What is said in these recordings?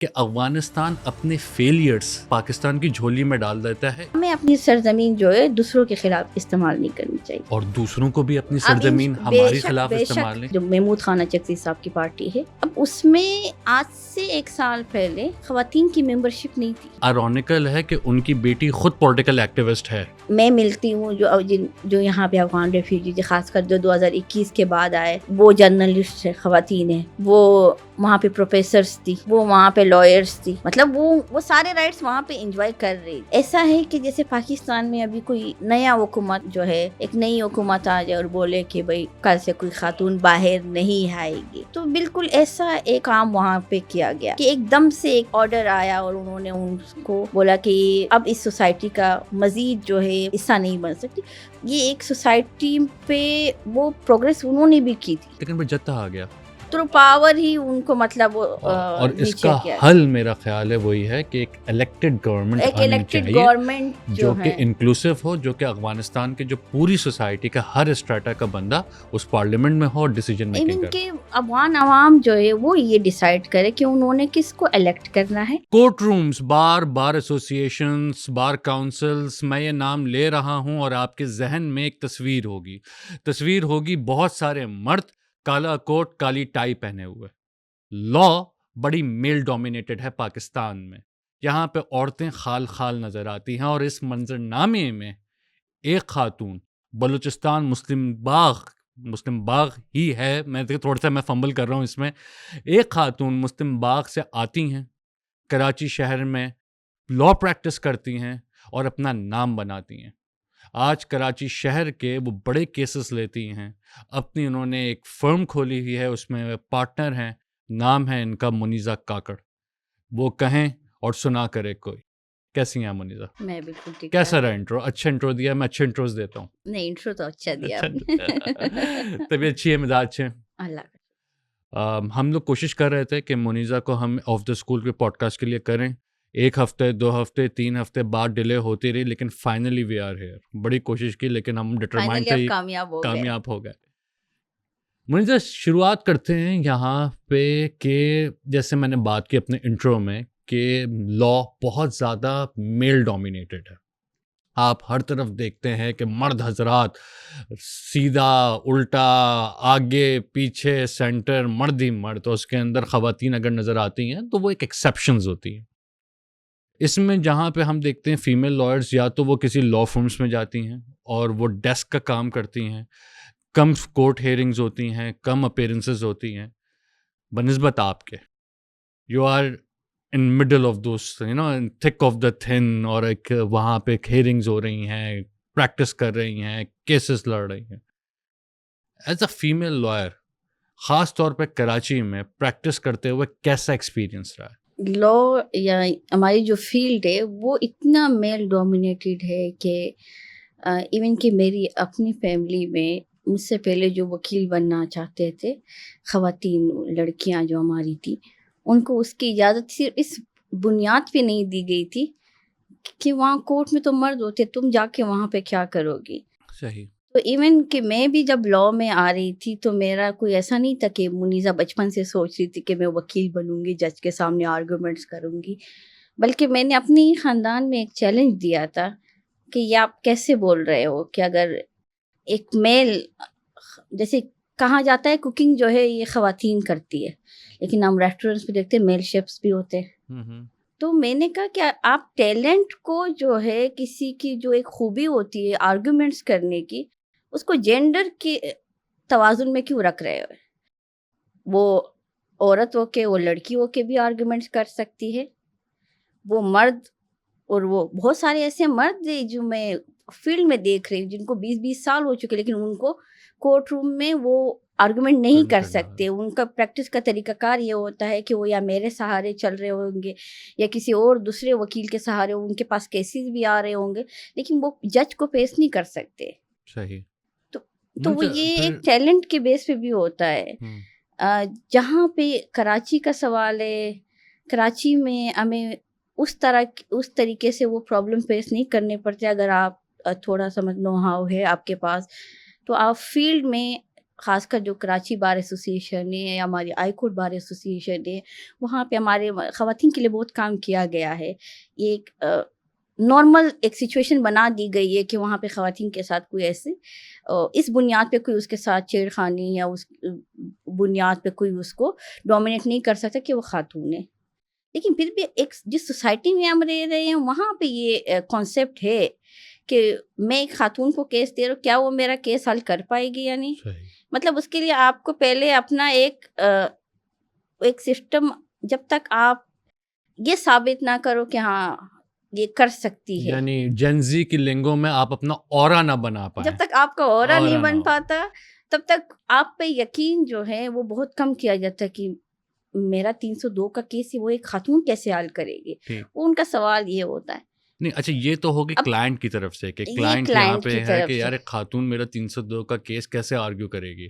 کہ افغانستان اپنے فیلیئرز پاکستان کی جھولی میں ڈال دیتا ہے. ہمیں اپنی سرزمین جو ہے دوسروں کے خلاف استعمال نہیں کرنی چاہیے, اور دوسروں کو بھی اپنی سرزمین ہماری خلاف استعمال نہیں. جو محمود خانہ چکسی صاحب کی پارٹی ہے, اب اس میں آج سے 1 سال پہلے خواتین کی ممبرشپ نہیں تھی. آئرونیکل ہے کہ ان کی بیٹی خود پولیٹیکل ایکٹیوسٹ ہے. میں ملتی ہوں جو یہاں پہ افغان ریفیوجی خاص کر جو 2021 کے بعد آئے, وہ جرنلسٹ ہے, خواتین ہیں, وہ وہاں پہ پروفیسرز تھی, وہ وہاں پہ لائرز تھی, مطلب وہ سارے رائٹس وہاں پہ انجوائے کر رہی. ایسا ہے کہ جیسے پاکستان میں ابھی کوئی نیا حکومت جو ہے, ایک نئی حکومت آ جائے اور بولے کہ بھائی کل سے کوئی خاتون باہر نہیں آئے گی, تو بالکل ایسا ایک کام وہاں پہ کیا گیا کہ ایک دم سے ایک آرڈر آیا اور انہوں نے ان کو بولا کہ اب اس سوسائٹی کا مزید جو ہے حصہ نہیں بن سکتی. یہ ایک سوسائٹی پہ وہ پروگریس انہوں نے بھی کی تھی, لیکن وہ جتا آ گیا تو پاور ہی ان کو مطلب اور اس کا حل میرا خیال ہے وہی ہے کہ ایک الیکٹڈ گورنمنٹ آنی چاہیے جو کہ انکلوسیو ہو, جو کہ افغانستان کے جو پوری سوسائٹی کا ہر اسٹریٹا کا بندہ اس پارلیمنٹ میں ہو اور ڈیسیجن میکنگ کرے. افغان عوام جو ہے وہ یہ ڈیسائیڈ کرے کہ انہوں نے کس کو الیکٹ کرنا ہے. کورٹ رومز, بار ایسوسیشنز, بار کاؤنسلز, میں یہ نام لے رہا ہوں اور آپ کے ذہن میں ایک تصویر ہوگی بہت سارے مرد کالا کوٹ کالی ٹائی پہنے ہوئے. لا بڑی میل ڈومینیٹڈ ہے پاکستان میں, یہاں پہ عورتیں خال نظر آتی ہیں, اور اس منظر نامے میں ایک خاتون بلوچستان مسلم باغ ہی ہے, میں تھوڑا سا فمبل کر رہا ہوں اس میں, ایک خاتون مسلم باغ سے آتی ہیں, کراچی شہر میں لا پریکٹس کرتی ہیں اور اپنا نام بناتی ہیں. آج کراچی شہر کے وہ بڑے کیسز لیتی ہیں, اپنی انہوں نے ایک فرم کھولی ہوئی ہے, اس میں پارٹنر ہیں, نام ہے ان کا منیزہ کاکڑ. وہ کہیں اور سنا کرے کوئی. کیسی ہیں منیزہ؟ میں بالکل ٹھیک. کیسا رہا انٹرو؟ اچھا انٹرو دیا, میں اچھے انٹروز دیتا ہوں. نہیں, انٹرو تو اچھا دیا. طبیعت اچھی ہے, مزاج اچھے ہیں؟ اللہ. ہم لوگ کوشش کر رہے تھے کہ منیزہ کو ہم آف دا اسکول کے پوڈ کاسٹ کے لیے کریں. 1 ہفتے 2 ہفتے 3 ہفتے بعد ڈیلے ہوتی رہی, لیکن فائنلی وی آر ہیئر. بڑی کوشش کی لیکن ہم ڈٹرمائنڈ تھے, کامیاب ہو گئے. منیزہ شروعات کرتے ہیں یہاں پہ کہ جیسے میں نے بات کی اپنے انٹرو میں کہ لا بہت زیادہ میل ڈومینیٹڈ ہے. آپ ہر طرف دیکھتے ہیں کہ مرد حضرات سیدھا الٹا آگے پیچھے سینٹر مرد ہی مرد, تو اس کے اندر خواتین اگر نظر آتی ہیں تو وہ ایک ایکسیپشنز ہوتی ہیں. اس میں جہاں پہ ہم دیکھتے ہیں فیمیل لائرز یا تو وہ کسی لا فرمز میں جاتی ہیں اور وہ ڈیسک کا کام کرتی ہیں, کم کورٹ ہیئرنگز ہوتی ہیں, کم اپیرنسز ہوتی ہیں, بنسبت آپ کے you are in middle of those thick of the تھن, اور ایک وہاں پہ ہیئرنگز ہو رہی ہیں, پریکٹس کر رہی ہیں, کیسز لڑ رہی ہیں. ایز اے فیمیل لائر خاص طور پہ کراچی میں پریکٹس کرتے ہوئے کیسا ایکسپیرینس رہا ہے؟ لا یا ہماری جو فیلڈ ہے وہ اتنا میل ڈومینیٹڈ ہے کہ ایون کہ میری اپنی فیملی میں مجھ سے پہلے جو وکیل بننا چاہتے تھے خواتین لڑکیاں جو ہماری تھیں, ان کو اس کی اجازت صرف اس بنیاد پہ نہیں دی گئی تھی کہ وہاں کورٹ میں تو مرد ہوتے, تم جا کے وہاں پہ کیا کرو گی. صحیح. تو ایون کہ میں بھی جب لا میں آ رہی تھی تو میرا کوئی ایسا نہیں تھا کہ منیزہ بچپن سے سوچ رہی تھی کہ میں وکیل بنوں گی, جج کے سامنے آرگومنٹس کروں گی, بلکہ میں نے اپنی خاندان میں ایک چیلنج دیا تھا کہ یہ آپ کیسے بول رہے ہو کہ اگر ایک میل, جیسے کہا جاتا ہے کوکنگ جو ہے یہ خواتین کرتی ہے, لیکن ہم ریسٹورینٹس پہ دیکھتے ہیں میل شیفس بھی ہوتے ہیں. تو میں نے کہا کہ آپ ٹیلنٹ کو جو ہے کسی کی جو ایک خوبی ہوتی ہے آرگومنٹس کرنے کی, اس کو جینڈر کے توازن میں کیوں رکھ رہے ہو؟ وہ عورت ہو کے وہ لڑکی ہو کے بھی آرگومنٹس کر سکتی ہے, وہ مرد, اور وہ بہت سارے ایسے مرد ہیں جو میں فیلڈ میں دیکھ رہی ہوں جن کو 20 سال ہو چکے, لیکن ان کو کورٹ روم میں وہ آرگومنٹ نہیں کر سکتے. ان کا پریکٹس کا طریقہ کار یہ ہوتا ہے کہ وہ یا میرے سہارے چل رہے ہوں گے یا کسی اور دوسرے وکیل کے سہارے, ان کے پاس کیسز بھی آ رہے ہوں گے, لیکن وہ جج کو فیس نہیں کر سکتے. صحیح. تو وہ یہ ایک ٹیلنٹ کے بیس پہ بھی ہوتا ہے. جہاں پہ کراچی کا سوال ہے, کراچی میں ہمیں اس طریقے سے وہ پرابلم فیس نہیں کرنے پڑتے. اگر آپ تھوڑا سا نو ہاؤ ہے آپ کے پاس, تو آپ فیلڈ میں خاص کر جو کراچی بار ایسوسیشن ہے یا ہماری ہائی کورٹ بار ایسوسیشن ہے، وہاں پہ ہمارے خواتین کے لیے بہت کام کیا گیا ہے. یہ ایک نارمل ایک سچویشن بنا دی گئی ہے کہ وہاں پہ خواتین کے ساتھ کوئی ایسے اس بنیاد پہ کوئی اس کے ساتھ چھیڑ خانی یا اس بنیاد پہ کوئی اس کو ڈومینیٹ نہیں کر سکتا کہ وہ خاتون ہے. لیکن پھر بھی ایک جس سوسائٹی میں ہم رہ رہے ہیں وہاں پہ یہ کانسیپٹ ہے کہ میں ایک خاتون کو کیس دے رہا ہوں، کیا وہ میرا کیس حل کر پائے گی یا نہیں. مطلب اس کے لیے آپ کو پہلے اپنا ایک سسٹم، جب تک آپ یہ ثابت نہ کرو کہ ہاں یہ کر سکتی ہے، یعنی جنزی کی لنگوں میں آپ اپنا اورا نہ بنا پائیں، جب تک آپ کا اورا نہیں بن پاتا تب تک آپ پہ یقین جو ہے وہ بہت کم کیا جاتا ہے کہ میرا 302 کا کیس ہے وہ ایک خاتون کیسے حل کرے گی. وہ ان کا سوال یہ ہوتا ہے. نہیں اچھا، یہ تو ہوگی کلائنٹ کی طرف سے کہ کلائنٹ یہاں پہ ہے کہ یار خاتون میرا 302 کا کیس کیسے آرگیو کرے گی.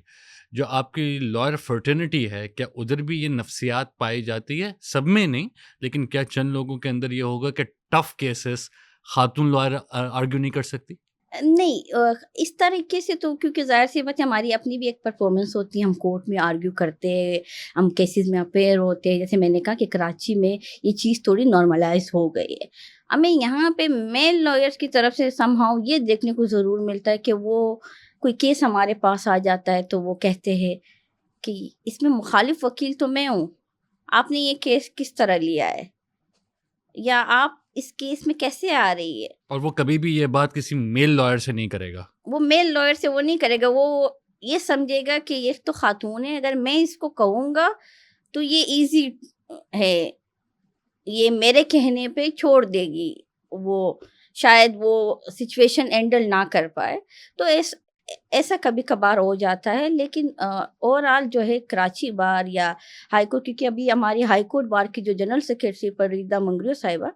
جو آپ کی لائر فرٹرنیٹی ہے، کیا ادھر بھی یہ نفسیات پائی جاتی ہے؟ سب میں نہیں، لیکن کیا چند لوگوں کے اندر یہ ہوگا کہ ٹف کیسز خاتون لائر آرگیو نہیں کر سکتی؟ نہیں، اس طریقے سے تو کیونکہ ظاہر سی بات ہے ہماری اپنی بھی ایک پرفارمنس ہوتی ہے، ہم کورٹ میں آرگیو کرتے ہیں، ہم کیسز میں اپیئر ہوتے ہیں. جیسے میں نے کہا کہ کراچی میں یہ چیز تھوڑی نارملائز ہو گئی ہے. ہمیں یہاں پہ میل لائرس کی طرف سے سم ہاؤ یہ دیکھنے کو ضرور ملتا ہے کہ وہ کوئی کیس ہمارے پاس آ جاتا ہے تو وہ کہتے ہیں کہ اس میں مخالف وکیل تو میں ہوں، آپ نے یہ کیس کس طرح لیا ہے، یا آپ اس کیس میں کیسے آ رہی ہے. اور وہ کبھی بھی یہ بات کسی میل لائر سے نہیں کرے گا، وہ میل لائر سے وہ نہیں کرے گا. وہ یہ سمجھے گا کہ یہ تو خاتون ہے، اگر میں اس کو کہوں گا تو یہ ایزی ہے، یہ میرے کہنے پہ چھوڑ دے گی، وہ شاید وہ سچویشن ہینڈل نہ کر پائے. تو ایسا کبھی کبھار ہو جاتا ہے. لیکن اوور آل جو ہے کراچی بار یا ہائی کورٹ، کیونکہ ابھی ہماری ہائی کورٹ بار کی جو جنرل سیکرٹری پریدا منگریو صاحبہ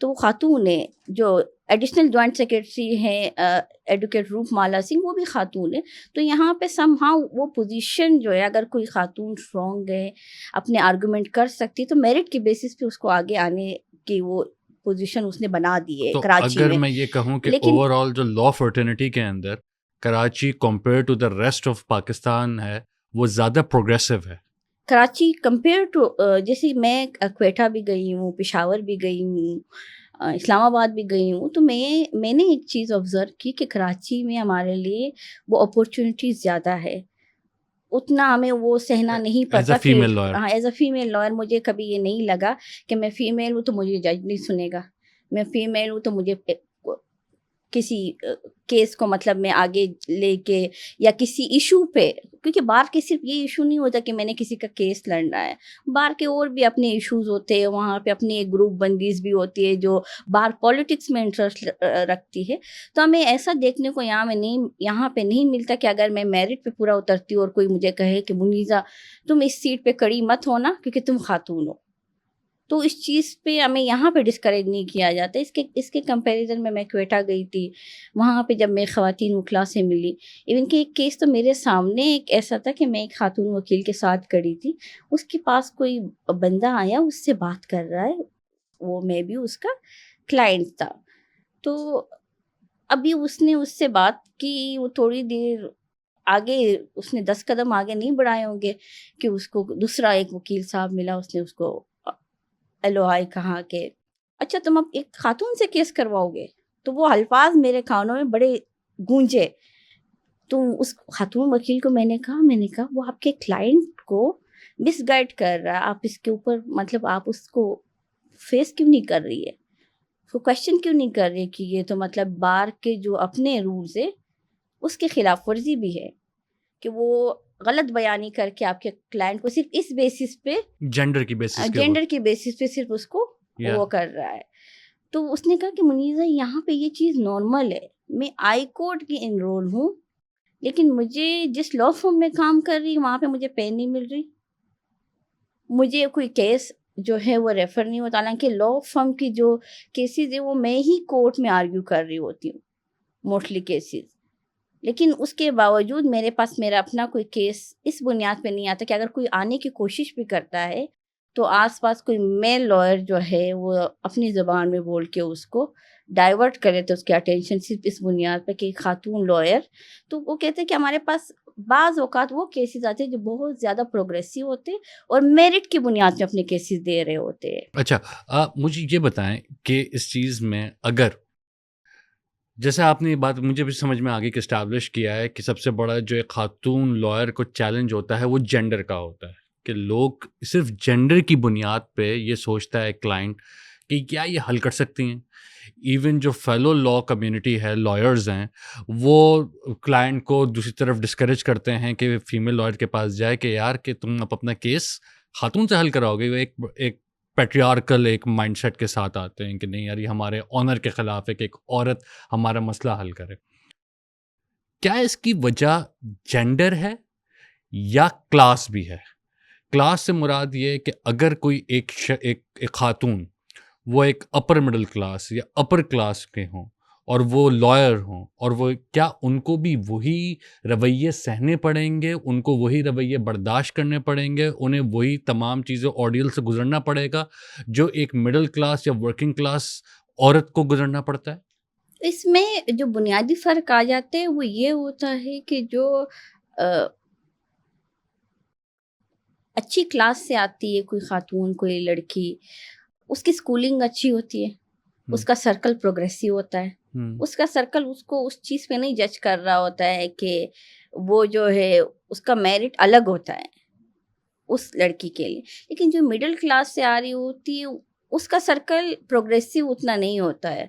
تو وہ خاتون ہے، جو ایڈیشنل جوائنٹ سیکرٹری ہیں ایڈوکیٹ روپ مالا سنگھ وہ بھی خاتون ہے. تو یہاں پہ سم ہاؤ وہ پوزیشن جو ہے اگر کوئی خاتون اسٹرانگ ہے، اپنے آرگومنٹ کر سکتی، تو میرٹ کی بیسس پہ اس کو آگے آنے کی وہ پوزیشن اس نے بنا دی ہے کراچی میں. اگر میں یہ کہوں کہ اوور آل جو لا فرٹرنیٹی کے اندر Karachi compared to the rest of Pakistan ہے وہ زیادہ پروگریسو ہے. کراچی کمپیئر ٹو جیسے میں کوئٹہ بھی گئی ہوں، پشاور بھی گئی ہوں، اسلام آباد بھی گئی ہوں، تو میں نے ایک چیز آبزرو کی کہ کراچی میں ہمارے لیے وہ اپورچونیٹیز زیادہ ہے. اتنا ہمیں وہ سہنا نہیں پڑتا. ہاں، ایز اے فیمیل لائر مجھے کبھی یہ نہیں لگا کہ میں فیمیل ہوں تو مجھے جج نہیں سنے گا، میں فیمیل ہوں تو مجھے کسی کیس کو مطلب میں آگے لے کے یا کسی ایشو پہ، کیونکہ بار کے صرف یہ ایشو نہیں ہوتا کہ میں نے کسی کا کیس لڑنا ہے، بار کے اور بھی اپنے ایشوز ہوتے ہیں. وہاں پہ اپنی ایک گروپ بندیز بھی ہوتی ہے جو بار پالیٹکس میں انٹرسٹ رکھتی ہے. تو ہمیں ایسا دیکھنے کو یہاں پہ نہیں ملتا کہ اگر میں میرٹ پہ پورا اترتی ہوں اور کوئی مجھے کہے کہ منیزہ تم اس سیٹ پہ کڑی مت ہونا کیونکہ تم خاتون ہو، تو اس چیز پہ ہمیں یہاں پہ ڈسکریج نہیں کیا جاتا. اس کے کمپیریزن میں کوئٹہ گئی تھی، وہاں پہ جب میں خواتین وکلا سے ملی، ایون کہ ایک کیس تو میرے سامنے ایک ایسا تھا کہ میں ایک خاتون وکیل کے ساتھ کھڑی تھی، اس کے پاس کوئی بندہ آیا، اس سے بات کر رہا ہے، وہ میں بھی اس کا کلائنٹ تھا. تو ابھی اس نے اس سے بات کی، وہ تھوڑی دیر آگے اس نے 10 قدم آگے نہیں بڑھائے ہوں گے کہ اس کو دوسرا ایک وکیل صاحب ملا، اس نے اس کو ایلو ہائی کہا کہ اچھا تم اب ایک خاتون سے کیس کرواؤ گے. تو وہ الفاظ میرے کانوں میں بڑے گونجے. تو اس خاتون وکیل کو میں نے کہا وہ آپ کے کلائنٹ کو مس گائیڈ کر رہا ہے، آپ اس کے اوپر مطلب آپ اس کو فیس کیوں نہیں کر رہی ہے، اس کو کویشچن کیوں نہیں کر رہی کہ یہ تو مطلب بار کے جو اپنے رولز ہے اس کے خلاف ورزی بھی ہے کہ وہ غلط بیانی کر کے آپ کے کلائنٹ کو صرف اس بیسس پہ جینڈر کی بیسس پہ صرف اس کو وہ کر رہا ہے. تو اس نے کہا کہ منیزہ یہاں پہ یہ چیز نارمل ہے، میں ہائی کورٹ کی انرول ہوں لیکن مجھے جس لا فرم میں کام کر رہی وہاں پہ مجھے پے نہیں مل رہی، مجھے کوئی کیس جو ہے وہ ریفر نہیں ہوتا، حالانکہ لا فرم کی جو کیسز ہے وہ میں ہی کورٹ میں آرگیو کر رہی ہوتی ہوں موسٹلی کیسز. لیکن اس کے باوجود میرے پاس میرا اپنا کوئی کیس اس بنیاد پہ نہیں آتا کہ اگر کوئی آنے کی کوشش بھی کرتا ہے تو آس پاس کوئی میل لائر جو ہے وہ اپنی زبان میں بول کے اس کو ڈائیورٹ کرے تو اس کی اٹینشن صرف اس بنیاد پہ کہ خاتون لائر. تو وہ کہتے ہیں کہ ہمارے پاس بعض اوقات وہ کیسز آتے ہیں جو بہت زیادہ پروگریسو ہوتے ہیں اور میرٹ کی بنیاد پہ اپنے کیسز دے رہے ہوتے ہیں. اچھا مجھے یہ بتائیں کہ اس چیز میں اگر جیسے آپ نے یہ بات مجھے بھی سمجھ میں آگے کہ اسٹیبلش کیا ہے کہ سب سے بڑا جو ایک خاتون لائر کو چیلنج ہوتا ہے وہ جینڈر کا ہوتا ہے کہ لوگ صرف جینڈر کی بنیاد پہ یہ سوچتا ہے کلائنٹ کہ کیا یہ حل کر سکتی ہیں. ایون جو فیلو لا کمیونٹی ہے لائرز ہیں وہ کلائنٹ کو دوسری طرف ڈسکریج کرتے ہیں کہ فیمیل لائر کے پاس جائے کہ یار کہ تم اپنا کیس خاتون سے حل کراؤ گے. وہ ایک پیٹریارکل ایک مائنڈ سیٹ کے ساتھ آتے ہیں کہ نہیں یار یہ ہمارے آنر کے خلاف ہے کہ ایک عورت ہمارا مسئلہ حل کرے. کیا اس کی وجہ جینڈر ہے یا کلاس بھی ہے؟ کلاس سے مراد یہ ہے کہ اگر کوئی ایک خاتون وہ ایک اپر مڈل کلاس یا اپر کلاس کے ہوں اور وہ لائر ہوں اور وہ کیا ان کو بھی وہی رویے سہنے پڑیں گے, ان کو وہی رویے برداشت کرنے پڑیں گے, انہیں وہی تمام چیزیں آرڈیل سے گزرنا پڑے گا جو ایک مڈل کلاس یا ورکنگ کلاس عورت کو گزرنا پڑتا ہے؟ اس میں جو بنیادی فرق آ جاتے ہیں وہ یہ ہوتا ہے کہ جو اچھی کلاس سے آتی ہے کوئی خاتون کوئی لڑکی, اس کی اسکولنگ اچھی ہوتی ہے, اس کا سرکل پروگریسو ہوتا ہے, اس کا سرکل اس کو اس چیز پہ نہیں جج کر رہا ہوتا ہے کہ وہ جو ہے اس کا میرٹ الگ ہوتا ہے اس لڑکی کے لیے. لیکن جو مڈل کلاس سے آ رہی ہوتی ہے اس کا سرکل پروگریسو اتنا نہیں ہوتا ہے,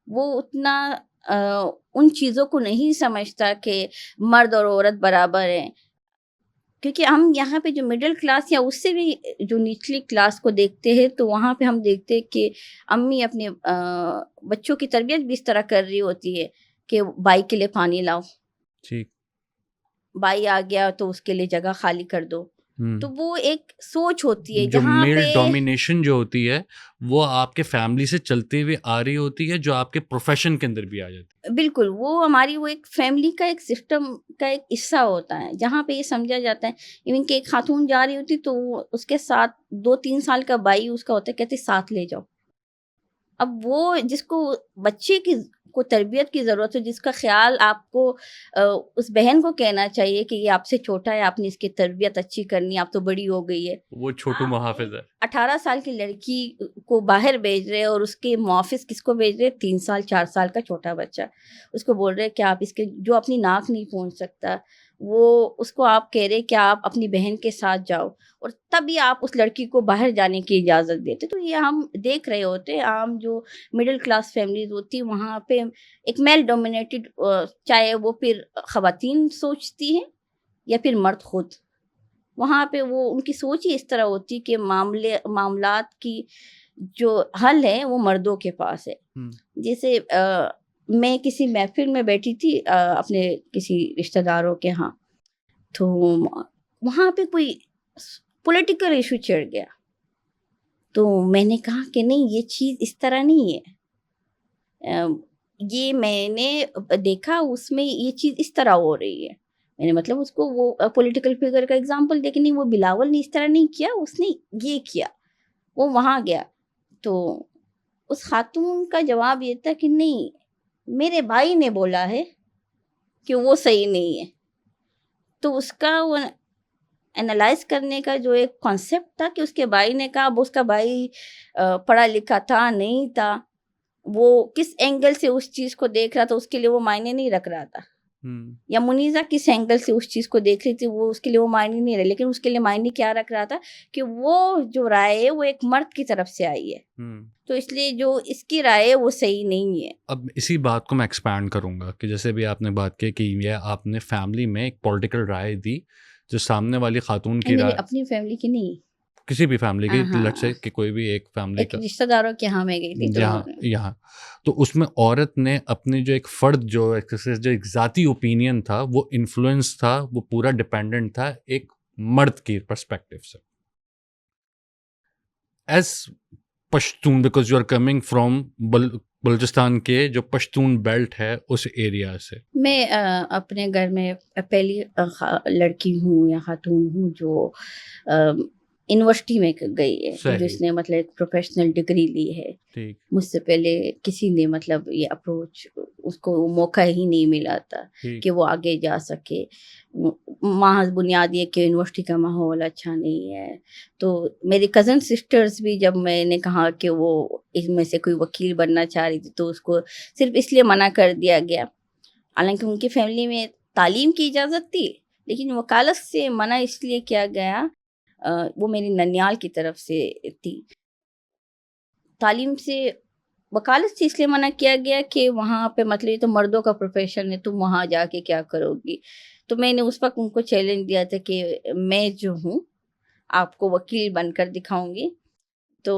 وہ اتنا ان چیزوں کو نہیں سمجھتا کہ مرد اور عورت برابر ہیں. کیونکہ ہم یہاں پہ جو مڈل کلاس یا اس سے بھی جو نچلی کلاس کو دیکھتے ہیں تو وہاں پہ ہم دیکھتے ہیں کہ امی اپنے بچوں کی تربیت بھی اس طرح کر رہی ہوتی ہے کہ بھائی کے لیے پانی لاؤ, بھائی آ گیا تو اس کے لیے جگہ خالی کر دو. تو وہ ایک سوچ ہوتی ہے جو جہاں میل پہ ڈومینیشن جو ہوتی ہے وہ آپ کے فیملی سے چلتے ہوئے آ رہی ہوتی ہے, جو آپ کے پروفیشن کے اندر بھی آ جاتی ہے. بالکل, وہ ہماری وہ ایک فیملی کا ایک سسٹم کا ایک حصہ ہوتا ہے جہاں پہ یہ سمجھا جاتا ہے. ایون کہ ایک خاتون جا رہی ہوتی تو اس کے ساتھ 2-3 سال کا بھائی اس کا ہوتا ہے, کہتے ساتھ لے جاؤ. اب وہ جس کو بچے کی کو تربیت کی ضرورت ہے, جس کا خیال آپ کو اس بہن کو کہنا چاہیے کہ یہ آپ سے چھوٹا ہے, آپ نے اس کی تربیت اچھی کرنی, آپ تو بڑی ہو گئی ہے, وہ چھوٹو محافظ ہے. 18 سال کی لڑکی کو باہر بھیج رہے اور اس کے محافظ کس کو بھیج رہے, 3 سال 4 سال کا چھوٹا بچہ, اس کو بول رہے کہ آپ اس کے جو اپنی ناک نہیں پہنچ سکتا وہ اس کو آپ کہہ رہے کہ آپ اپنی بہن کے ساتھ جاؤ, اور تبھی آپ اس لڑکی کو باہر جانے کی اجازت دیتے. تو یہ ہم دیکھ رہے ہوتے عام جو مڈل کلاس فیملیز ہوتی وہاں پہ ایک میل ڈومینیٹڈ, چاہے وہ پھر خواتین سوچتی ہیں یا پھر مرد خود, وہاں پہ وہ ان کی سوچ ہی اس طرح ہوتی کہ معاملات کی جو حل ہے وہ مردوں کے پاس ہے. جیسے میں کسی محفل میں بیٹھی تھی اپنے کسی رشتہ داروں کے ہاں, تو وہاں پہ کوئی پولیٹیکل ایشو چڑھ گیا, تو میں نے کہا کہ نہیں یہ چیز اس طرح نہیں ہے, یہ میں نے دیکھا اس میں یہ چیز اس طرح ہو رہی ہے. میں نے مطلب اس کو وہ پولیٹیکل فگر کا اگزامپل دے کہ نہیں وہ بلاول نے اس طرح نہیں کیا, اس نے یہ کیا, وہ وہاں گیا. تو اس خاتون کا جواب یہ تھا کہ نہیں میرے بھائی نے بولا ہے کہ وہ صحیح نہیں ہے. تو اس کا وہ انالائز کرنے کا جو ایک کانسیپٹ تھا کہ اس کے بھائی نے کہا, اب اس کا بھائی پڑھا لکھا تھا نہیں تھا, وہ کس اینگل سے اس چیز کو دیکھ رہا تھا اس کے لیے وہ معنی نہیں رکھ رہا تھا, یا منیزہ کس اینگل سے اس چیز کو دیکھ رہی تھی وہ اس کے لیے وہ معنی نہیں رہا, لیکن اس کے لیے معنی کیا رکھ رہا تھا کہ وہ جو رائے ہے وہ ایک مرد کی طرف سے آئی ہے, تو اس لیے جو اس کی رائے ہے وہ صحیح نہیں ہے. اب اسی بات کو میں ایکسپینڈ کروں گا کہ جیسے بھی آپ نے بات کی کہ یہ آپ نے فیملی میں ایک پولیٹیکل رائے دی جو سامنے والی خاتون کی رائے, اپنی فیملی کی نہیں, کسی بھی فیملی کی, لٹ سے کہ کوئی بھی ایک فیملی کا رشتہ داروں کے یہاں میں گئی تھی یہاں, تو اس میں عورت نے اپنی جو ایک فرد جو ایک ذاتی اوپینین تھا وہ انفلوئنس تھا, وہ پورا ڈپینڈنٹ تھا ایک مرد کی پرسپیکٹو سے. As Pashtun, because you are coming from Balochistan کے جو پشتون بیلٹ ہے اس ایریا سے. میں اپنے گھر میں پہلی لڑکی ہوں یا خاتون ہوں جو یونیورسٹی میں گئی ہے, جس نے مطلب ایک پروفیشنل ڈگری لی ہے. مجھ سے پہلے کسی نے مطلب یہ اپروچ, اس کو موقع ہی نہیں ملا تھا کہ وہ آگے جا سکے. محض بنیاد یہ کہ یونیورسٹی کا ماحول اچھا نہیں ہے. تو میری کزن سسٹرز بھی جب میں نے کہا کہ وہ اس میں سے کوئی وکیل بننا چاہ رہی تھی تو اس کو صرف اس لیے منع کر دیا گیا، حالانکہ ان کی فیملی میں تعلیم کی اجازت تھی، لیکن وکالت سے منع اس لیے کیا گیا. وہ میری ننیال کی طرف سے تھی. تعلیم سے وکالت سے اس لیے منع کیا گیا کہ وہاں پہ مطلب یہ تو مردوں کا پروفیشن ہے، تم وہاں جا کے کیا کرو گی. تو میں نے اس وقت ان کو چیلنج دیا تھا کہ میں جو ہوں آپ کو وکیل بن کر دکھاؤں گی. تو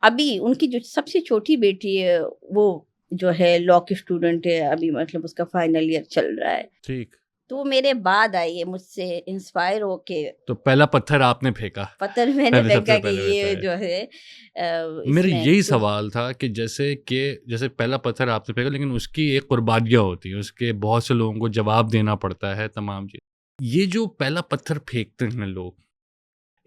ابھی ان کی جو سب سے چھوٹی بیٹی ہے وہ جو ہے لا کی اسٹوڈنٹ ہے، ابھی مطلب اس کا فائنل ایئر چل رہا ہے. ٹھیک. تو وہ میرے بعد آئی ہے مجھ سے انسپائر ہو کے. تو پہلا پتھر آپ نے پھینکا. پتھر میں نے پھینکا کہ یہ جو ہے میرا یہی سوال تھا کہ جیسے پہلا پتھر آپ نے پھینکا، لیکن اس کی ایک قربانیاں ہوتی ہیں، اس کے بہت سے لوگوں کو جواب دینا پڑتا ہے تمام چیز. یہ جو پہلا پتھر پھینکتے ہیں لوگ،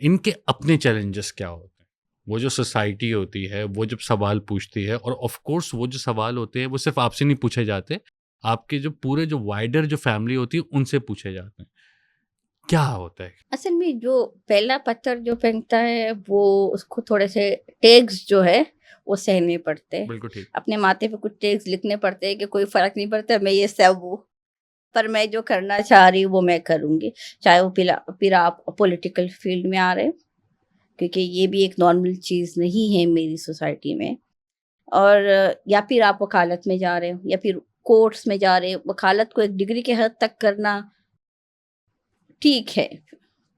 ان کے اپنے چیلنجز کیا ہوتے ہیں؟ وہ جو سوسائٹی ہوتی ہے وہ جب سوال پوچھتی ہے، اور آف کورس وہ جو سوال ہوتے ہیں وہ صرف آپ سے نہیں پوچھے جاتے، آپ کے جو پورے جو وائڈر جو فیملی ہوتی ہے ان سے پوچھے جاتے ہیں. کیا ہوتا ہے اصل میں جو پہلا پتھر جو پھینکتا ہے وہ اس کو تھوڑے سے ٹیگز جو ہے وہ سہنے پڑتے ہیں. بالکل ٹھیک. اپنے ماتھے پہ کچھ ٹیگز لکھنے پڑتے ہیں کہ کوئی فرق نہیں پڑتا میں یہ سب ہوں، پر میں جو کرنا چاہ رہی ہوں وہ میں کروں گی، چاہے وہ پھر آپ پولیٹیکل فیلڈ میں آ رہے ہیں، کیونکہ یہ بھی ایک نارمل چیز نہیں ہے میری سوسائٹی میں، اور یا پھر آپ وکالت میں جا رہے ہو یا پھر کورٹس میں جا رہے ہیں. وکالت کو ایک ڈگری کے حد تک کرنا ٹھیک ہے،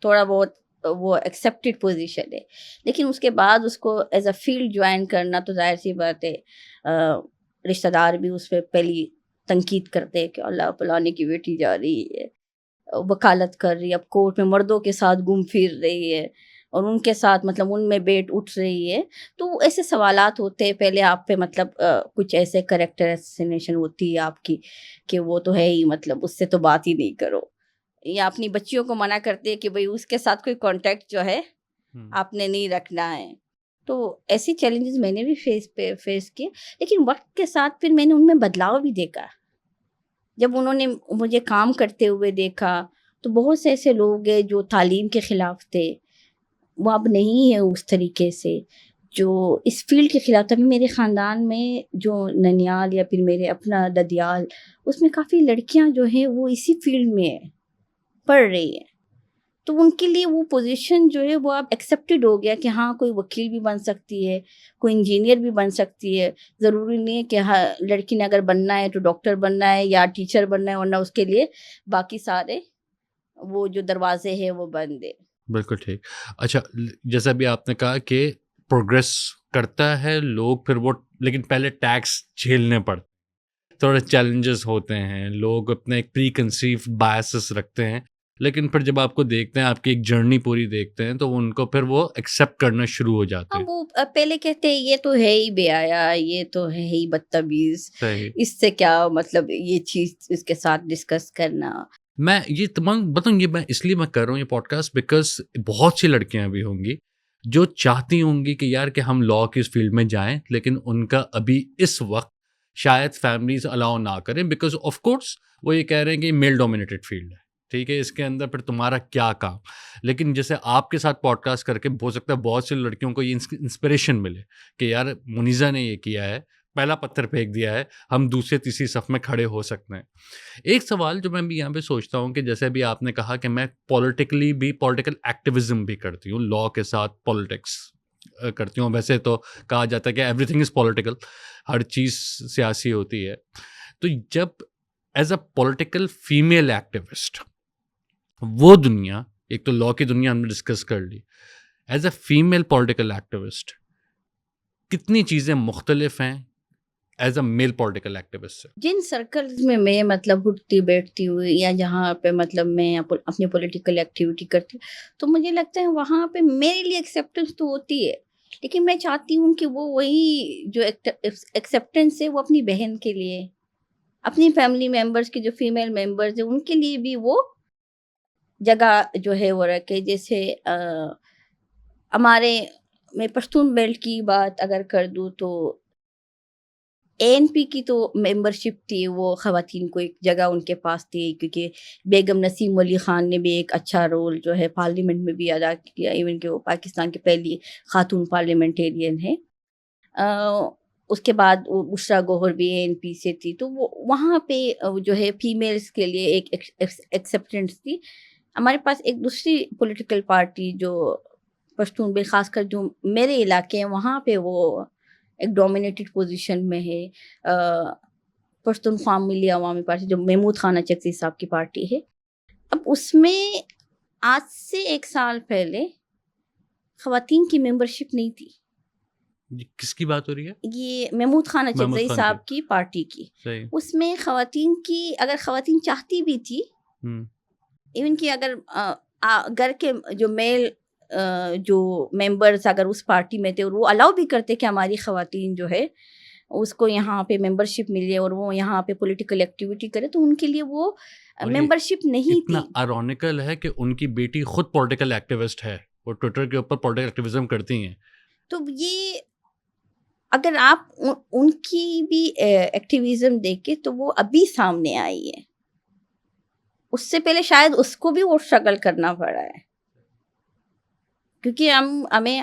تھوڑا بہت وہ ایکسیپٹڈ پوزیشن ہے، لیکن اس کے بعد اس کو ایز اے فیلڈ جوائن کرنا تو ظاہر سی بات ہے. رشتہ دار بھی اس پہ پہلی تنقید کرتے ہیں کہ اللہ فلانے کی بیٹی جا رہی ہے وکالت کر رہی ہے، اب کورٹ میں مردوں کے ساتھ گھوم پھر رہی ہے اور ان کے ساتھ مطلب ان میں بیٹ اٹھ رہی ہے. تو ایسے سوالات ہوتے ہیں. پہلے آپ پہ مطلب کچھ ایسے کریکٹر اسیسینیشن ہوتی ہے آپ کی کہ وہ تو ہے ہی، مطلب اس سے تو بات ہی نہیں کرو، یا اپنی بچیوں کو منع کرتے ہیں کہ بھئی اس کے ساتھ کوئی کانٹیکٹ جو ہے آپ نے نہیں رکھنا ہے. تو ایسی چیلنجز میں نے بھی فیس کیے، لیکن وقت کے ساتھ پھر میں نے ان میں بدلاؤ بھی دیکھا. جب انہوں نے مجھے کام کرتے ہوئے دیکھا تو بہت سے ایسے لوگ ہیں جو تعلیم کے خلاف تھے، وہ اب نہیں ہے اس طریقے سے جو اس فیلڈ کے خلاف تھا. میرے خاندان میں جو ننیال یا پھر میرے اپنا ددیال، اس میں کافی لڑکیاں جو ہیں وہ اسی فیلڈ میں پڑھ رہی ہیں. تو ان کے لیے وہ پوزیشن جو ہے وہ اب ایکسیپٹڈ ہو گیا کہ ہاں کوئی وکیل بھی بن سکتی ہے، کوئی انجینئر بھی بن سکتی ہے. ضروری نہیں ہے کہ ہاں لڑکی نے اگر بننا ہے تو ڈاکٹر بننا ہے یا ٹیچر بننا ہے، ورنہ اس کے لیے باقی سارے وہ جو دروازے ہیں وہ بند ہے. بالکل ٹھیک. اچھا، جیسا بھی آپ نے کہا کہ پروگریس کرتا ہے لوگ پھر وہ، لیکن پہلے ٹیکس جھیلنے پڑتے، تھوڑے چیلنجز ہوتے ہیں، لوگ اپنے ایک پری کنسیو بائسز رکھتے ہیں، لیکن پھر جب آپ کو دیکھتے ہیں، آپ کی ایک جرنی پوری دیکھتے ہیں، تو ان کو پھر وہ ایکسیپٹ کرنا شروع ہو جاتے ہیں. وہ پہلے کہتے ہیں یہ تو ہے ہی بے حیا، یہ تو ہے ہی بدتمیز، اس سے کیا مطلب یہ چیز اس کے ساتھ ڈسکس کرنا. میں یہ تمام بتاؤں، یہ میں اس لیے میں کر رہا ہوں یہ پوڈ کاسٹ بیکاز بہت سی لڑکیاں بھی ہوں گی جو چاہتی ہوں گی کہ یار کہ ہم لاء کی اس فیلڈ میں جائیں، لیکن ان کا ابھی اس وقت شاید فیملیز الاؤ نہ کریں، بیکاز آف کورس وہ یہ کہہ رہے ہیں کہ میل ڈومینیٹڈ فیلڈ ہے، ٹھیک ہے، اس کے اندر پھر تمہارا کیا کام. لیکن جیسے آپ کے ساتھ پوڈ کاسٹ کر کے ہو سکتا ہے بہت سی لڑکیوں کو یہ انسپریشن ملے کہ یار منیزہ نے یہ کیا ہے، پہلا پتھر پھینک دیا ہے، ہم دوسرے تیسری صف میں کھڑے ہو سکتے ہیں. ایک سوال جو میں بھی یہاں پہ سوچتا ہوں کہ جیسے بھی آپ نے کہا کہ میں پولیٹیکل ایکٹیویزم بھی کرتی ہوں، لاء کے ساتھ پالیٹکس کرتی ہوں. ویسے تو کہا جاتا ہے کہ ایوری تھنگ از پولیٹیکل، ہر چیز سیاسی ہوتی ہے. تو جب as a political female activist, وہ دنیا ایک تو لاء کی دنیا ہم نے ڈسکس کر لی، as a female political activist کتنی چیزیں مختلف ہیں as a male political activist سے؟ جن سرکلز میں میں مطلب اٹھتی بیٹھتی ہوئی یا جہاں پہ مطلب میں اپنی پولیٹیکل ایکٹیویٹی کرتی ہوں، تو مجھے لگتا ہے وہاں پہ میرے لیے ایکسیپٹنس تو ہوتی ہے، لیکن میں چاہتی ہوں کہ وہ وہی جو ایکسیپٹنس ہے وہ اپنی بہن کے لیے، اپنی فیملی ممبرس کی جو فیمیل ممبرز ہیں ان کے لیے بھی وہ جگہ جو ہے وہ رکھے. جیسے ہمارے میں پشتون بیلٹ کی بات اگر کر دوں تو ANP کی تو ممبرشپ تھی، وہ خواتین کو ایک جگہ ان کے پاس تھی، کیونکہ بیگم نسیم علی خان نے بھی ایک اچھا رول جو ہے پارلیمنٹ میں بھی ادا کیا، ایون کہ وہ پاکستان کی پہلی خاتون پارلیمنٹیرین ہے. اس کے بعد وہ بشرا گوہر بھی ANP سے تھی، تو وہ وہاں پہ جو ہے فیمیلز کے لیے ایک ایکسیپٹنس تھی. ہمارے پاس ایک دوسری پولیٹیکل پارٹی جو پشتون بے، خاص کر جو میرے علاقے ہیں وہاں پہ وہ ایک ڈومینیٹڈ پوزیشن میں ہے، پشتونخوا ملی عوامی پارٹی جو محمود خانہ چکسی صاحب کی پارٹی ہے. اب اس میں آج سے 1 سال پہلے خواتین کی ممبرشپ نہیں تھی. کس کی بات ہو رہی ہے؟ یہ محمود خانہ چکسی صاحب کی پارٹی کی. اس میں خواتین کی، اگر خواتین چاہتی بھی تھی، ایون کہ اگر گھر کے جو میل جو ممبرز اگر اس پارٹی میں تھے اور وہ الاؤ بھی کرتے کہ ہماری خواتین جو ہے اس کو یہاں پہ ممبرشپ ملے اور وہ یہاں پہ پولیٹیکل ایکٹیویٹی کرے، تو ان کے لیے وہ ممبرشپ نہیں تھی. اتنا آئرونیکل ہے کہ ان کی بیٹی خود پولیٹیکل ایکٹیوسٹ ہے، وہ ٹویٹر کے اوپر پولیٹیکل ایکٹیویزم کرتی ہیں. تو یہ اگر آپ ان کی بھی ایکٹیویزم دیکھیں تو وہ ابھی سامنے آئی ہے، اس سے پہلے شاید اس کو بھی وہ اسٹرگل کرنا پڑا ہے، کیونکہ ہمیں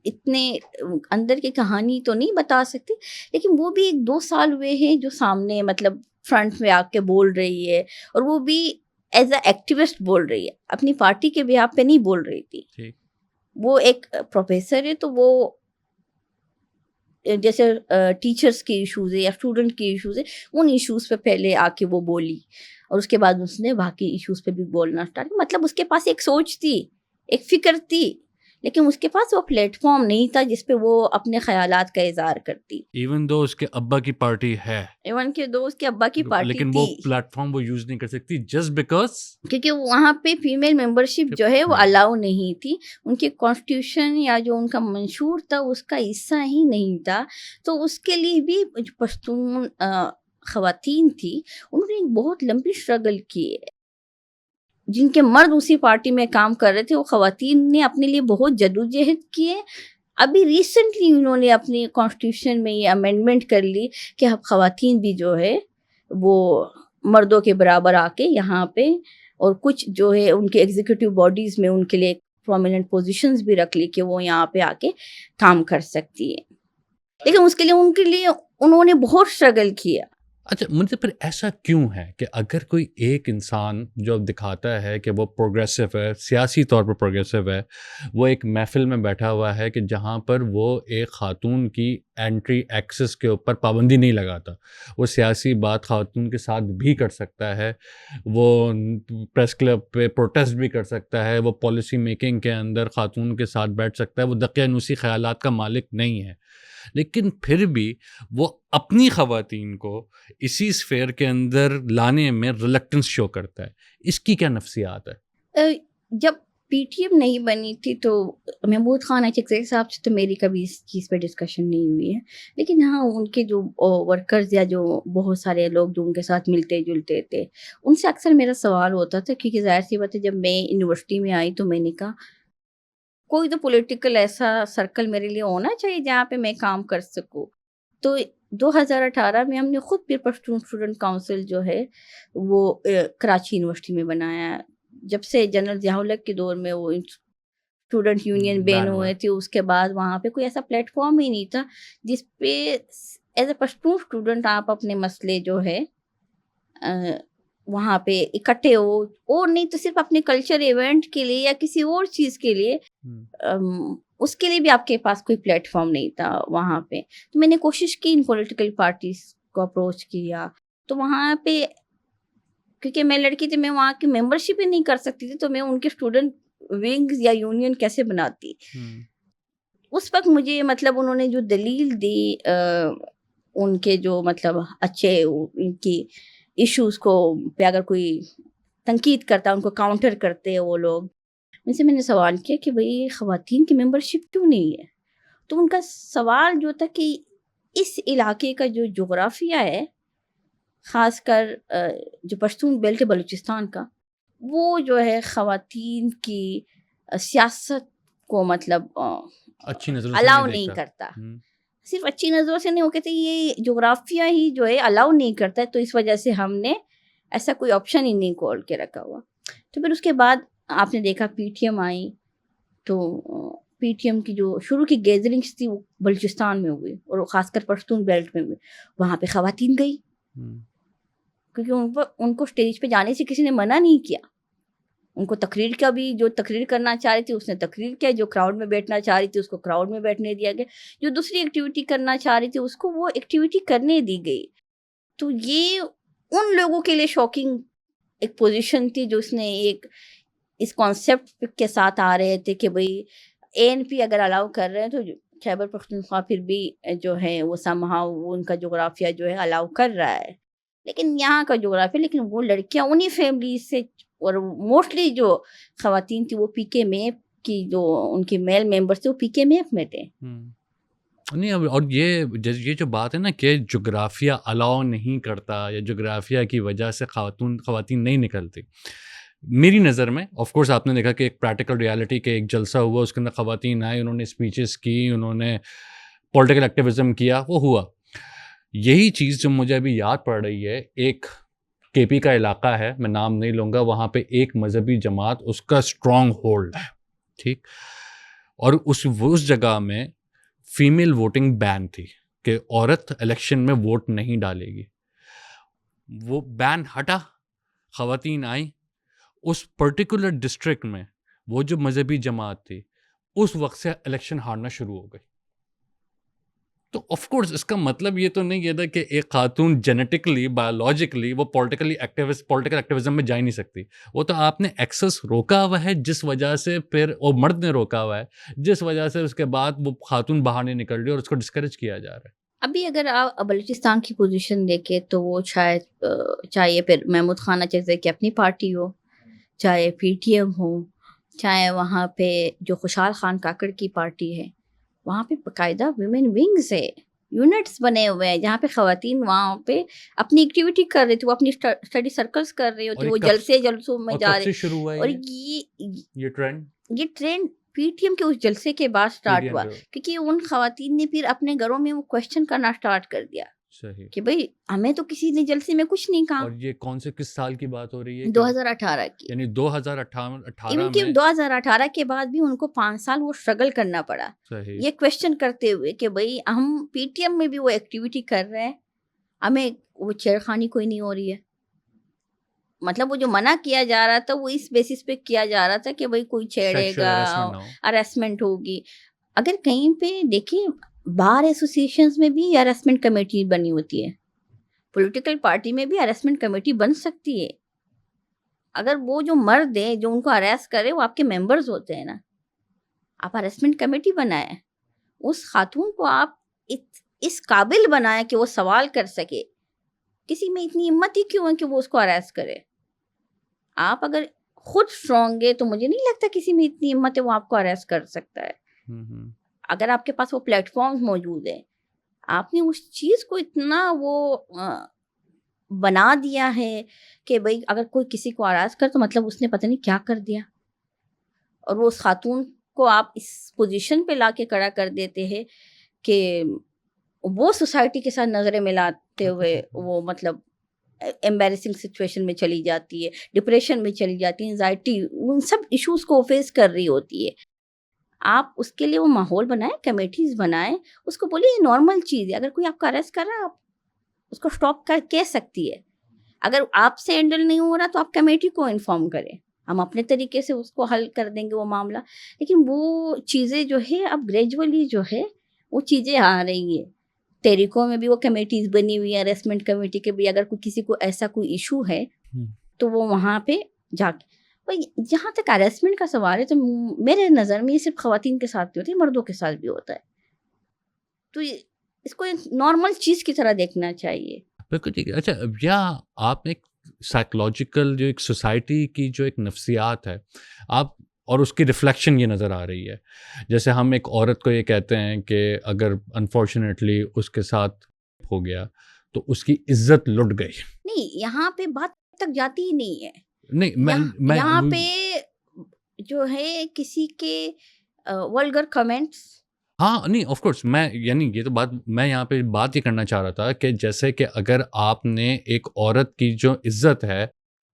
اتنے اندر کی کہانی تو نہیں بتا سکتے، لیکن وہ بھی 1-2 سال ہوئے ہیں جو سامنے مطلب فرنٹ میں آ کے بول رہی ہے، اور وہ بھی ایز اے ایکٹیوسٹ بول رہی ہے، اپنی پارٹی کے بیہاف پہ نہیں بول رہی تھی. وہ ایک پروفیسر ہے، تو وہ جیسے ٹیچرس کی ایشوز ہے یا اسٹوڈنٹ کی ایشوز ہے، ان ایشوز پہ پہلے آ کے وہ بولی، اور اس کے بعد اس نے باقی ایشوز پہ بھی بولنا اسٹارٹ. مطلب اس کے پاس ایک سوچ تھی، ایک فکر تھی، لیکن اس کے پاس وہ پلیٹ فارم نہیں تھا جس پہ وہ اپنے خیالات کا اظہار کرتی. ایون دو اس کے ابا کی پارٹی ہے، اس کے ابا کی پارٹی لیکن وہ پلیٹ فارم وہ یوز نہیں کر سکتی جسٹ بیکاز کیونکہ وہاں پہ فیمیل ممبرشپ جو ہے وہ الاؤ نہیں تھی، ان کے کانسٹیٹیوشن یا جو ان کا منشور تھا اس کا حصہ ہی نہیں تھا. تو اس کے لیے بھی پشتون خواتین تھی، انہوں نے ایک بہت لمبی اسٹرگل کی ہے. جن کے مرد اسی پارٹی میں کام کر رہے تھے، وہ خواتین نے اپنے لیے بہت جدوجہد کی ہے. ابھی ریسنٹلی انہوں نے اپنی کانسٹیٹیوشن میں یہ امینڈمنٹ کر لی کہ اب خواتین بھی جو ہے وہ مردوں کے برابر آ کے یہاں پہ، اور کچھ جو ہے ان کے ایگزیکٹو باڈیز میں ان کے لیے پرومیننٹ پوزیشنز بھی رکھ لی کہ وہ یہاں پہ آ کے کام کر سکتی ہے. لیکن اس کے لیے انہوں نے بہت اسٹرگل کیا. اچھا، مجھے پھر ایسا کیوں ہے کہ اگر کوئی ایک انسان جو دکھاتا ہے کہ وہ پروگریسو ہے، سیاسی طور پر پروگریسو ہے، وہ ایک محفل میں بیٹھا ہوا ہے کہ جہاں پر وہ ایک خاتون کی اینٹری ایکسس کے اوپر پابندی نہیں لگاتا، وہ سیاسی بات خاتون کے ساتھ بھی کر سکتا ہے، وہ پریس کلب پہ پروٹیسٹ بھی کر سکتا ہے، وہ پالیسی میکنگ کے اندر خاتون کے ساتھ بیٹھ سکتا ہے، وہ دقیانوسی خیالات کا مالک نہیں ہے، لیکن پھر بھی وہ اپنی خواتین کو اسی اسفیئر کے اندر لانے میں ریلکٹنس شو کرتا ہے. اس کی کیا نفسیات ہے؟ جب PTM نہیں بنی تھی تو محمود خانہ چکسی صاحب سے تو میری کبھی اس چیز پہ ڈسکشن نہیں ہوئی ہے، لیکن ہاں ان کے جو ورکرز یا جو بہت سارے لوگ جو ان کے ساتھ ملتے جلتے تھے، ان سے اکثر میرا سوال ہوتا تھا، کیونکہ ظاہر سی بات ہے جب میں یونیورسٹی میں آئی تو میں نے کہا کوئی تو پولیٹیکل ایسا سرکل میرے لیے ہونا چاہیے جہاں پہ میں کام کر سکوں. تو 2018 میں ہم نے خود پیر پشتون اسٹوڈنٹ کاؤنسل جو ہے وہ کراچی یونیورسٹی میں بنایا. جب سے جنرل ضیاء الحق کے دور میں وہ اسٹوڈنٹ یونین بین ہوئے تھے، اس کے بعد وہاں پہ کوئی ایسا پلیٹ فارم ہی نہیں تھا جس پہ ایز اے پشتون اسٹوڈنٹ آپ اپنے مسئلے جو ہے وہاں پہ اکٹھے ہو، اور نہیں تو صرف اپنے کلچر ایونٹ کے لیے یا کسی اور چیز کے لیے، اس کے لیے بھی آپ کے پاس کوئی پلیٹ فارم نہیں تھا وہاں پہ. تو میں نے کوشش کی ان پولیٹیکل پارٹیز کو اپروچ کیا، تو وہاں پہ کیونکہ میں لڑکی تھی، میں وہاں کی ممبرشپ ہی نہیں کر سکتی تھی، تو میں ان کے اسٹوڈنٹ ونگز یا یونین کیسے بناتی. اس وقت مجھے مطلب انہوں نے جو دلیل دی ان کے جو مطلب اچھے ان کی ایشوز کو پہ اگر کوئی تنقید کرتا ان کو کاؤنٹر کرتے وہ لوگ، ان سے میں نے سوال کیا کہ بھئی خواتین کی ممبرشپ کیوں نہیں ہے. تو ان کا سوال جو تھا کہ اس علاقے کا جو جغرافیہ ہے، خاص کر جو پشتون بیلٹ بلوچستان کا، وہ جو ہے خواتین کی سیاست کو مطلب اچھی نظر الاؤ نہیں کرتا. صرف اچھی نظروں سے نہیں، وہ کہتے یہ جغرافیہ ہی جو ہے الاؤ نہیں کرتا ہے، تو اس وجہ سے ہم نے ایسا کوئی آپشن ہی نہیں کھول کے رکھا ہوا. تو پھر اس کے بعد آپ نے دیکھا پی ٹی ایم آئی، تو پی ٹی ایم کی جو شروع کی گیدرنگس تھی وہ بلوچستان میں ہوئی، اور خاص کر پشتون بیلٹ میں ہوئی. وہاں پہ خواتین گئی کیونکہ ان کو اسٹیج پہ جانے سے کسی نے منع نہیں کیا. ان کو تقریر کا بھی، جو تقریر کرنا چاہ رہی تھی اس نے تقریر کیا، جو کراؤڈ میں بیٹھنا چاہ رہی تھی اس کو کراؤڈ میں بیٹھنے دیا گیا، جو دوسری ایکٹیویٹی کرنا چاہ رہی تھی اس کو وہ ایکٹیویٹی کرنے دی گئی. تو یہ ان لوگوں کے لیے شاکنگ ایک پوزیشن تھی جو اس نے ایک اس کانسیپٹ کے ساتھ آ رہے تھے کہ بھئی اے این پی اگر الاؤ کر رہے ہیں تو خیبر پختونخوا پھر بھی جو ہے وہ سمہاؤ وہ ان کا جغرافیہ جو ہے الاؤ کر رہا ہے. لیکن یہاں کا جغرافیہ، لیکن وہ لڑکیاں انہی فیملی سے، اور موسٹلی جو خواتین تھی وہ پی کے میپ کی، جو ان کے میل ممبرس تھے وہ پی کے میپ میں تھے. نہیں، اور یہ جو بات ہے نا کہ جغرافیہ الاؤ نہیں کرتا یا جغرافیہ کی وجہ سے خواتین نہیں نکلتی، میری نظر میں آف کورس آپ نے دیکھا کہ ایک پریکٹیکل ریالٹی کے ایک جلسہ ہوا، اس کے اندر خواتین آئے، انہوں نے اسپیچز کی، انہوں نے پولیٹیکل ایکٹیویزم کیا، وہ ہوا. یہی چیز جو مجھے ابھی یاد پڑ رہی ہے، ایک کے پی کا علاقہ ہے، میں نام نہیں لوں گا، وہاں پہ ایک مذہبی جماعت اس کا اسٹرانگ ہولڈ ہے، ٹھیک، اور اس جگہ میں فیمیل ووٹنگ بین تھی کہ عورت الیکشن میں ووٹ نہیں ڈالے گی. وہ بین ہٹا، خواتین آئیں، اس پرٹیکولر ڈسٹرکٹ میں وہ جو مذہبی جماعت تھی اس وقت سے الیکشن ہارنا شروع ہو گئی. تو آف کورس اس کا مطلب یہ تو نہیں تھا کہ ایک خاتون جینیٹکلی بایولوجیکلی وہ پولیٹیکل ایکٹیویزم میں جا ہی نہیں سکتی. وہ تو آپ نے ایکسس روکا ہوا ہے، جس وجہ سے پھر وہ مرد نے روکا ہوا ہے، جس وجہ سے اس کے بعد وہ خاتون باہر نہیں نکل رہی اور اس کو ڈسکریج کیا جا رہا ہے. ابھی اگر آپ بلوچستان کی پوزیشن دیکھیں تو وہ شاید چاہے پھر محمود خانہ چیزے کی اپنی پارٹی ہو، چاہے پی ٹی ایم ہو، چاہے وہاں پہ جو خوشحال خان کاکڑ کی پارٹی ہے، وہاں پہ باقاعدہ ویمن ونگز ہے، یونٹس بنے ہوئے ہیں جہاں پہ خواتین وہاں پہ اپنی ایکٹیویٹی کر رہی تھی، وہ اپنی اسٹڈی سرکلز کر رہی ہوتی، وہ جلسوں میں جا رہے. اور یہ ٹرینڈ پی ٹی ایم کے اس جلسے کے بعد سٹارٹ ہوا، کیونکہ ان خواتین نے پھر اپنے گھروں میں وہ کوشچن کرنا سٹارٹ کر دیا کہ بھئی ہمیں تو کسی نے جلسے میں کچھ نہیں کہا. اور یہ کون سے کس سال کی بات ہو رہی ہے؟ 2018 کی، یعنی 2018 میں 2018 کے بعد بھی ان کو 5 سال وہ اسٹرگل کرنا پڑا یہ کوشچن کرتے ہوئے کہ بھئی ہم پی ٹی ایم میں بھی وہ ایکٹیویٹی کر رہے ہیں، ہمیں وہ چھیڑخانی کوئی نہیں ہو رہی ہے. مطلب وہ جو منع کیا جا رہا تھا وہ اس بیسس پہ کیا جا رہا تھا کہ بھئی کوئی چھیڑے گا، ہراسمنٹ ہوگی. اگر کہیں پہ دیکھیں بار ایسوسیشنز میں بھی ہراسمنٹ کمیٹی بنی ہوتی ہے، پولیٹیکل پارٹی میں بھی ہراسمنٹ کمیٹی بن سکتی ہے. اگر وہ جو مرد ہیں جو ان کو ہراس کرے وہ آپ کے ممبرز ہوتے ہیں نا، آپ ہراسمنٹ کمیٹی بنائیں، اس خاتون کو آپ اس قابل بنائیں کہ وہ سوال کر سکے. کسی میں اتنی ہمت ہی کیوں ہے کہ وہ اس کو ہراس کرے؟ آپ اگر خود اسٹرانگ ہے تو مجھے نہیں لگتا کسی میں اتنی ہمت ہے وہ آپ کو ہراس کر سکتا ہے. اگر آپ کے پاس وہ پلیٹ فارمز موجود ہیں، آپ نے اس چیز کو اتنا وہ بنا دیا ہے کہ بھئی اگر کوئی کسی کو ہراس کر تو مطلب اس نے پتہ نہیں کیا کر دیا، اور وہ اس خاتون کو آپ اس پوزیشن پہ لا کے کھڑا کر دیتے ہیں کہ وہ سوسائٹی کے ساتھ نظریں ملاتے ہوئے وہ مطلب ایمبیرسنگ سچویشن میں چلی جاتی ہے، ڈپریشن میں چلی جاتی ہے، انزائٹی، ان سب ایشوز کو فیس کر رہی ہوتی ہے. آپ اس کے لیے وہ ماحول بنائیں، کمیٹیز بنائیں، اس کو بولیے یہ نارمل چیز ہے. اگر کوئی آپ کا اریسٹ کر رہا ہے آپ اس کو اسٹاپ کر کہہ سکتی ہے. اگر آپ سے ہینڈل نہیں ہو رہا تو آپ کمیٹی کو انفارم کریں، ہم اپنے طریقے سے اس کو حل کر دیں گے وہ معاملہ. لیکن وہ چیزیں جو ہے اب گریجولی جو ہے وہ چیزیں آ رہی ہیں. تحریکوں میں بھی وہ کمیٹیز بنی ہوئی ہیں، ہراسمنٹ کمیٹی کے بھی. اگر کوئی کسی کو ایسا کوئی ایشو ہے تو وہ وہاں پہ جا کے، جہاں تک ہراسمنٹ کا سوال ہے تو میرے نظر میں یہ صرف خواتین کے ساتھ بھی ہوتا ہے، مردوں کے ساتھ بھی ہوتا ہے. تو اس کو ایک نارمل چیز کی طرح دیکھنا چاہیے. بالکل ٹھیک ہے. اچھا، یا آپ نے سائیکولوجیکل جو ایک سوسائٹی کی جو ایک نفسیات ہے آپ اور اس کی ریفلیکشن یہ نظر آ رہی ہے. جیسے ہم ایک عورت کو یہ کہتے ہیں کہ اگر انفارچونیٹلی اس کے ساتھ ہو گیا تو اس کی عزت لٹ گئی. نہیں، یہاں پہ بات تک جاتی ہی نہیں ہے. نہیں، یہاں پہ جو ہے کسی کے ولگر کمنٹس ہاں نہیں آف کورس میں یعنی یہ تو بات میں یہاں پہ بات یہ کرنا چاہ رہا تھا کہ جیسے کہ اگر آپ نے ایک عورت کی جو عزت ہے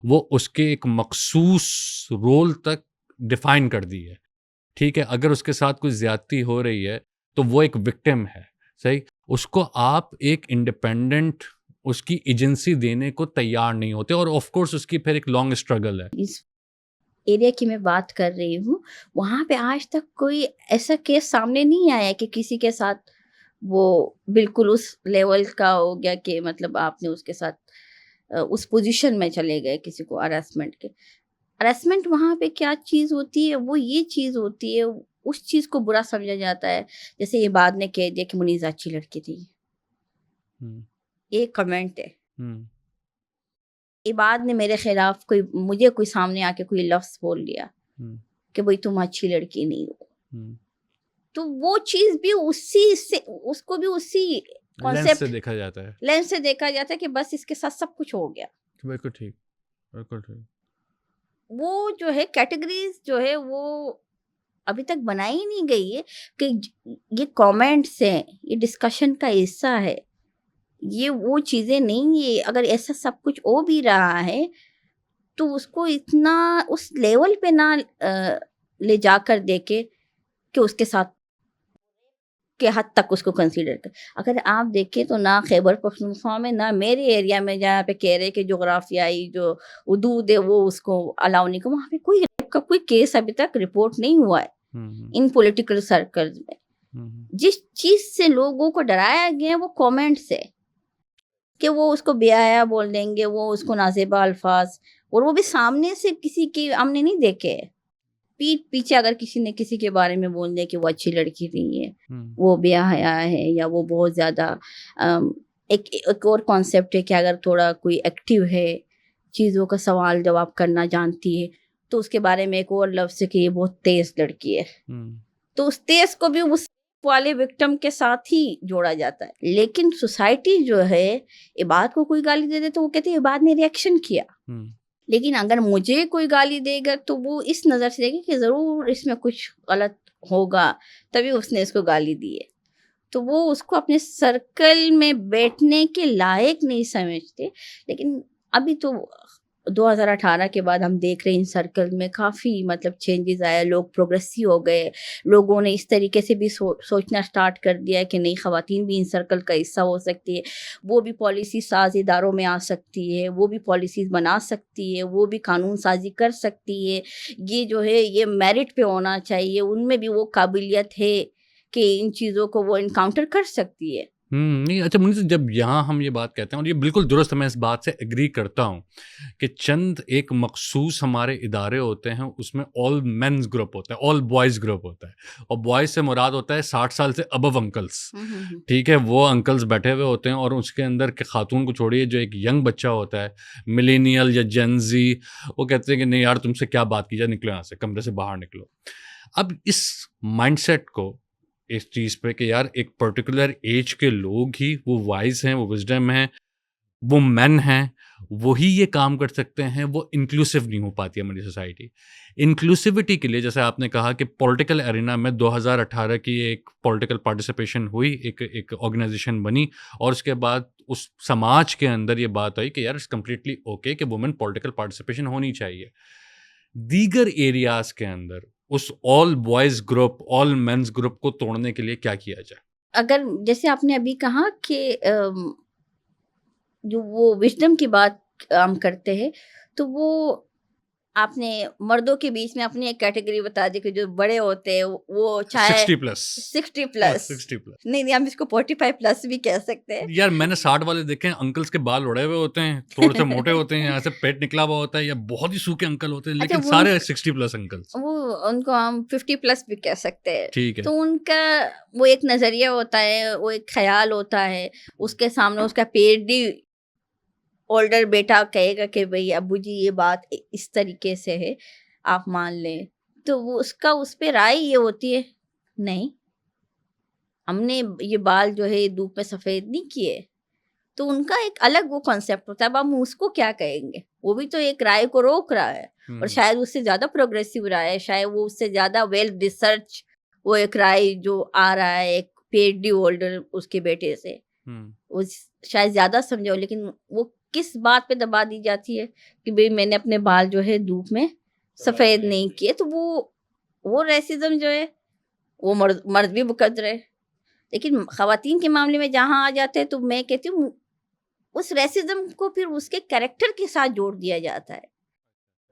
وہ اس کے ایک مخصوص رول تک ڈیفائن کر دی ہے, ٹھیک ہے, اگر اس کے ساتھ کوئی زیادتی ہو رہی ہے تو وہ ایک وکٹم ہے, صحیح, اس کو آپ ایک انڈیپینڈنٹ اس کی ایجنسی دینے کو تیار نہیں ہوتے, اور آف کورس اس کی پھر ایک لانگ اسٹرگل ہے. اس ایریا کی میں بات کر رہی ہوں, وہاں پہ آج تک کوئی ایسا کیس سامنے نہیں آیا کہ کسی کے ساتھ وہ بالکل اس لیول کا ہو گیا کہ مطلب آپ نے اس کے ساتھ اس پوزیشن میں چلے گئے کسی کو ہراسمنٹ کے. ہراسمنٹ وہاں پہ کیا چیز ہوتی ہے, وہ یہ چیز ہوتی ہے, اس چیز کو برا سمجھا جاتا ہے. جیسے یہ بعد نے کہہ دیا کہ منیزہ اچھی لڑکی تھی, ایک کمنٹ ہے. عباد نے میرے خلاف مجھے کوئی سامنے آ کے کوئی لفظ بول لیا کہ بھئی تم اچھی لڑکی نہیں ہو, تو وہ چیز بھی اسی سے اس کو بھی اسی لینس سے دیکھا جاتا ہے, لینس سے دیکھا جاتا ہے کہ بس اس کے ساتھ سب کچھ ہو گیا. بالکل ٹھیک, بالکل ٹھیک. وہ جو ہے کیٹیگریز جو ہے وہ ابھی تک بنائی نہیں گئی ہے کہ یہ کامنٹس ہیں, یہ ڈسکشن کا حصہ ہے, یہ وہ چیزیں نہیں ہے. اگر ایسا سب کچھ ہو بھی رہا ہے تو اس کو اتنا اس لیول پہ نہ لے جا کر دیکھے کہ اس کے ساتھ کے حد تک اس کو کنسیڈر کر. اگر آپ دیکھیں تو نہ خیبر پختونخوا میں نہ میرے ایریا میں جہاں پہ کہہ رہے کہ جغرافیائی جو حدود ہے وہ اس کو الاؤ نہیں, وہاں پہ کوئی کیس ابھی تک رپورٹ نہیں ہوا ہے ان پولیٹیکل سرکلز میں. جس چیز سے لوگوں کو ڈرایا گیا ہے وہ کامنٹس ہے کہ وہ اس کو بے حیا بول دیں گے, وہ اس کو نازیبا الفاظ, اور وہ بھی سامنے سے کسی کی ہم نے نہیں دیکھے, پیٹ پیچھے اگر کسی نے کسی کے بارے میں بول دیا کہ وہ اچھی لڑکی نہیں ہے, وہ بے حیا ہے, یا وہ بہت زیادہ ایک اور کانسیپٹ ہے کہ اگر تھوڑا کوئی ایکٹیو ہے, چیزوں کا سوال جواب کرنا جانتی ہے, تو اس کے بارے میں ایک اور لفظ ہے کہ یہ بہت تیز لڑکی ہے. تو اس تیز کو بھی اس والے وکٹم کے ساتھ ہی جوڑا جاتا ہے. لیکن سوسائٹی جو ہے عباد کو کوئی گالی دے دے تو وہ کہتے ہیں عباد نے ریئیکشن کیا, لیکن اگر مجھے کوئی گالی دے گا تو وہ اس نظر سے دے گا کہ ضرور اس میں کچھ غلط ہوگا تبھی اس نے اس کو گالی دی ہے. تو وہ اس کو اپنے سرکل میں بیٹھنے کے لائق نہیں سمجھتے. لیکن ابھی تو 2018 کے بعد ہم دیکھ رہے ہیں ان سرکل میں کافی مطلب چینجز آیا, لوگ پروگریسو ہو گئے, لوگوں نے اس طریقے سے بھی سوچنا سٹارٹ کر دیا کہ نئی خواتین بھی ان سرکل کا حصہ ہو سکتی ہے, وہ بھی پالیسی ساز اداروں میں آ سکتی ہے, وہ بھی پالیسیز بنا سکتی ہے, وہ بھی قانون سازی کر سکتی ہے. یہ جو ہے یہ میرٹ پہ ہونا چاہیے, ان میں بھی وہ قابلیت ہے کہ ان چیزوں کو وہ انکاؤنٹر کر سکتی ہے. نہیں اچھا منیزہ, جب یہاں ہم یہ بات کہتے ہیں اور یہ بالکل درست ہے, میں اس بات سے ایگری کرتا ہوں کہ چند ایک مخصوص ہمارے ادارے ہوتے ہیں, اس میں آل مینز گروپ ہوتا ہے, آل بوائز گروپ ہوتا ہے, اور بوائز سے مراد ہوتا ہے 60 سال سے ابو انکلس, ٹھیک ہے, وہ انکلس بیٹھے ہوئے ہوتے ہیں, اور اس کے اندر کہ خاتون کو چھوڑیے جو ایک ینگ بچہ ہوتا ہے, ملینیل یا جنزی, وہ کہتے ہیں کہ نہیں یار تم سے کیا بات کی جائے, نکلو یہاں سے, کمرے سے باہر نکلو. اب اس مائنڈ سیٹ کو اس چیز پہ کہ یار ایک پرٹیکولر ایج کے لوگ ہی وہ وائز ہیں, وہ وزڈم ہیں, وہ مین ہیں, وہی یہ کام کر سکتے ہیں, وہ انکلوسیو نہیں ہو پاتی ہے ہماری سوسائٹی. انکلوسیوٹی کے لیے جیسے آپ نے کہا کہ پولیٹیکل ایرینا میں 2018 کی ایک پولیٹیکل پارٹیسپیشن ہوئی, ایک آرگنائزیشن بنی, اور اس کے بعد اس سماج کے اندر یہ بات آئی کہ یار اٹس کمپلیٹلی اوکے کہ وومن پولیٹیکل پارٹیسپیشن ہونی چاہیے. دیگر ایریاز کے اندر اس آل بوائز گروپ, آل مینز گروپ کو توڑنے کے لیے کیا کیا جائے؟ اگر جیسے آپ نے ابھی کہا کہ جو وہ وژڈم کی بات ہم کرتے ہیں, تو وہ آپ نے مردوں کے بیچ میں اپنی ایک کیٹیگری بتا دی کہ جو بڑے ہوتے ہیں وہ چاہے 60 پلس نہیں ہم اس کو 45 پلس بھی کہہ سکتے ہیں. یار میں نے 60 والے دیکھے ہیں, انکلس کے بال اڑے ہوئے ہوتے ہیں, تھوڑے سے موٹے ہوتے ہیں, یہاں سے پیٹ نکلا ہوا ہوتا ہے, یا بہت ہی سوکھے انکل ہوتے ہیں, لیکن سارے 60 پلس انکلس, وہ ان کو ہم 50 پلس بھی کہہ سکتے ہیں. ٹھیک ہے, تو ان کا وہ ایک نظریہ ہوتا ہے, وہ ایک خیال ہوتا ہے, اس کے سامنے اس کا پیٹ بھی اولڈر بیٹا کہے گا کہ بھئی ابو جی یہ بات اس طریقے سے ہے, آپ مان لیں. تو وہ اس پہ رائے یہ ہوتی ہے نہیں, ہم نے یہ بال جو ہے دھوپ میں سفید نہیں کیے. تو ان کا ایک الگ وہ کانسیپٹ ہوتا ہے. اب ہم اس کو کیا کہیں گے, وہ بھی تو ایک رائے کو روک رہا ہے, اور شاید اس سے زیادہ پروگریسو رائے ہے, شاید وہ اس سے زیادہ ویل ریسرچ وہ ایک رائے جو آ رہا ہے ایک PhD ہولڈر اس کے بیٹے سے، وہ شاید زیادہ سمجھے ہو، لیکن وہ کس بات پہ دبا دی جاتی ہے کہ بھئی میں نے اپنے بال جو ہے دھوپ میں سفید نہیں کیے، تو وہ ریسزم جو ہے وہ مرد بھی مقدر ہے. لیکن خواتین کے معاملے میں جہاں آ جاتے ہیں تو میں کہتی ہوں اس ریسزم کو پھر اس کے کریکٹر کے ساتھ جوڑ دیا جاتا ہے.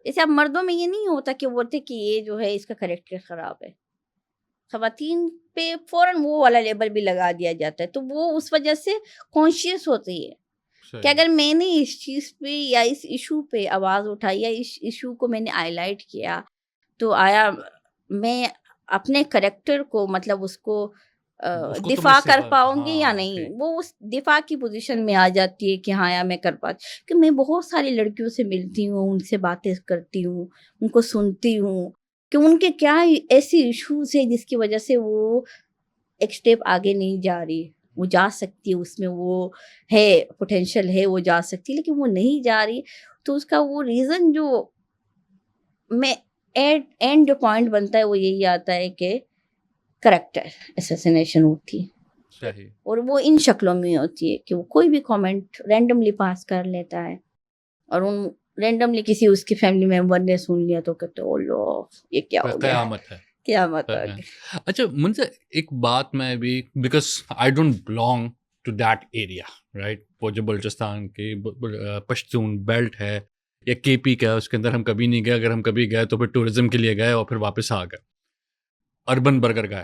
جیسے اب مردوں میں یہ نہیں ہوتا کہ وہ بولتے کہ یہ جو ہے اس کا کریکٹر خراب ہے، خواتین پہ فوراً وہ والا لیبل بھی لگا دیا جاتا ہے. تو وہ اس وجہ سے کانشیس ہوتی ہے کہ اگر میں نے اس چیز پہ یا اس ایشو پہ آواز اٹھائی یا اس ایشو کو میں نے ہائی لائٹ کیا تو آیا میں اپنے کریکٹر کو مطلب اس کو دفاع کر پاؤں گی یا نہیں. وہ اس دفاع کی پوزیشن میں آ جاتی ہے کہ ہاں یا میں کر پاتی. کہ میں بہت ساری لڑکیوں سے ملتی ہوں، ان سے باتیں کرتی ہوں، ان کو سنتی ہوں کہ ان کے کیا ایسی ایشوز ہیں جس کی وجہ سے وہ ایک سٹیپ آگے نہیں جا رہی. وہ جا سکتی ہے، اس میں وہ ہے پوٹینشیل ہے، وہ جا سکتی، لیکن وہ نہیں جا رہی. تو اس کا وہ ریزن جو میں اینڈ جو پوائنٹ بنتا ہے وہ یہی آتا ہے کہ کریکٹر اسیسینیشن ہوتی ہے، اور وہ ان شکلوں میں ہوتی ہے کہ وہ کوئی بھی کامنٹ رینڈملی پاس کر لیتا ہے، اور ان رینڈملی کسی اس کی فیملی ممبر نے سن لیا تو کہتے او لو یہ کیا ہو گیا، قیامت ہے، قیامت آ گئی. اچھا منزہ ایک بات میں بھی، because I don't belong to that area right, وہ جو بلوچستان کی پشتون بیلٹ ہے یا KP کا، اس کے اندر ہم کبھی نہیں گئے. اگر ہم کبھی گئے تو پھر ٹورزم کے لیے گئے اور پھر واپس آ گئے. اربن برگر گئے،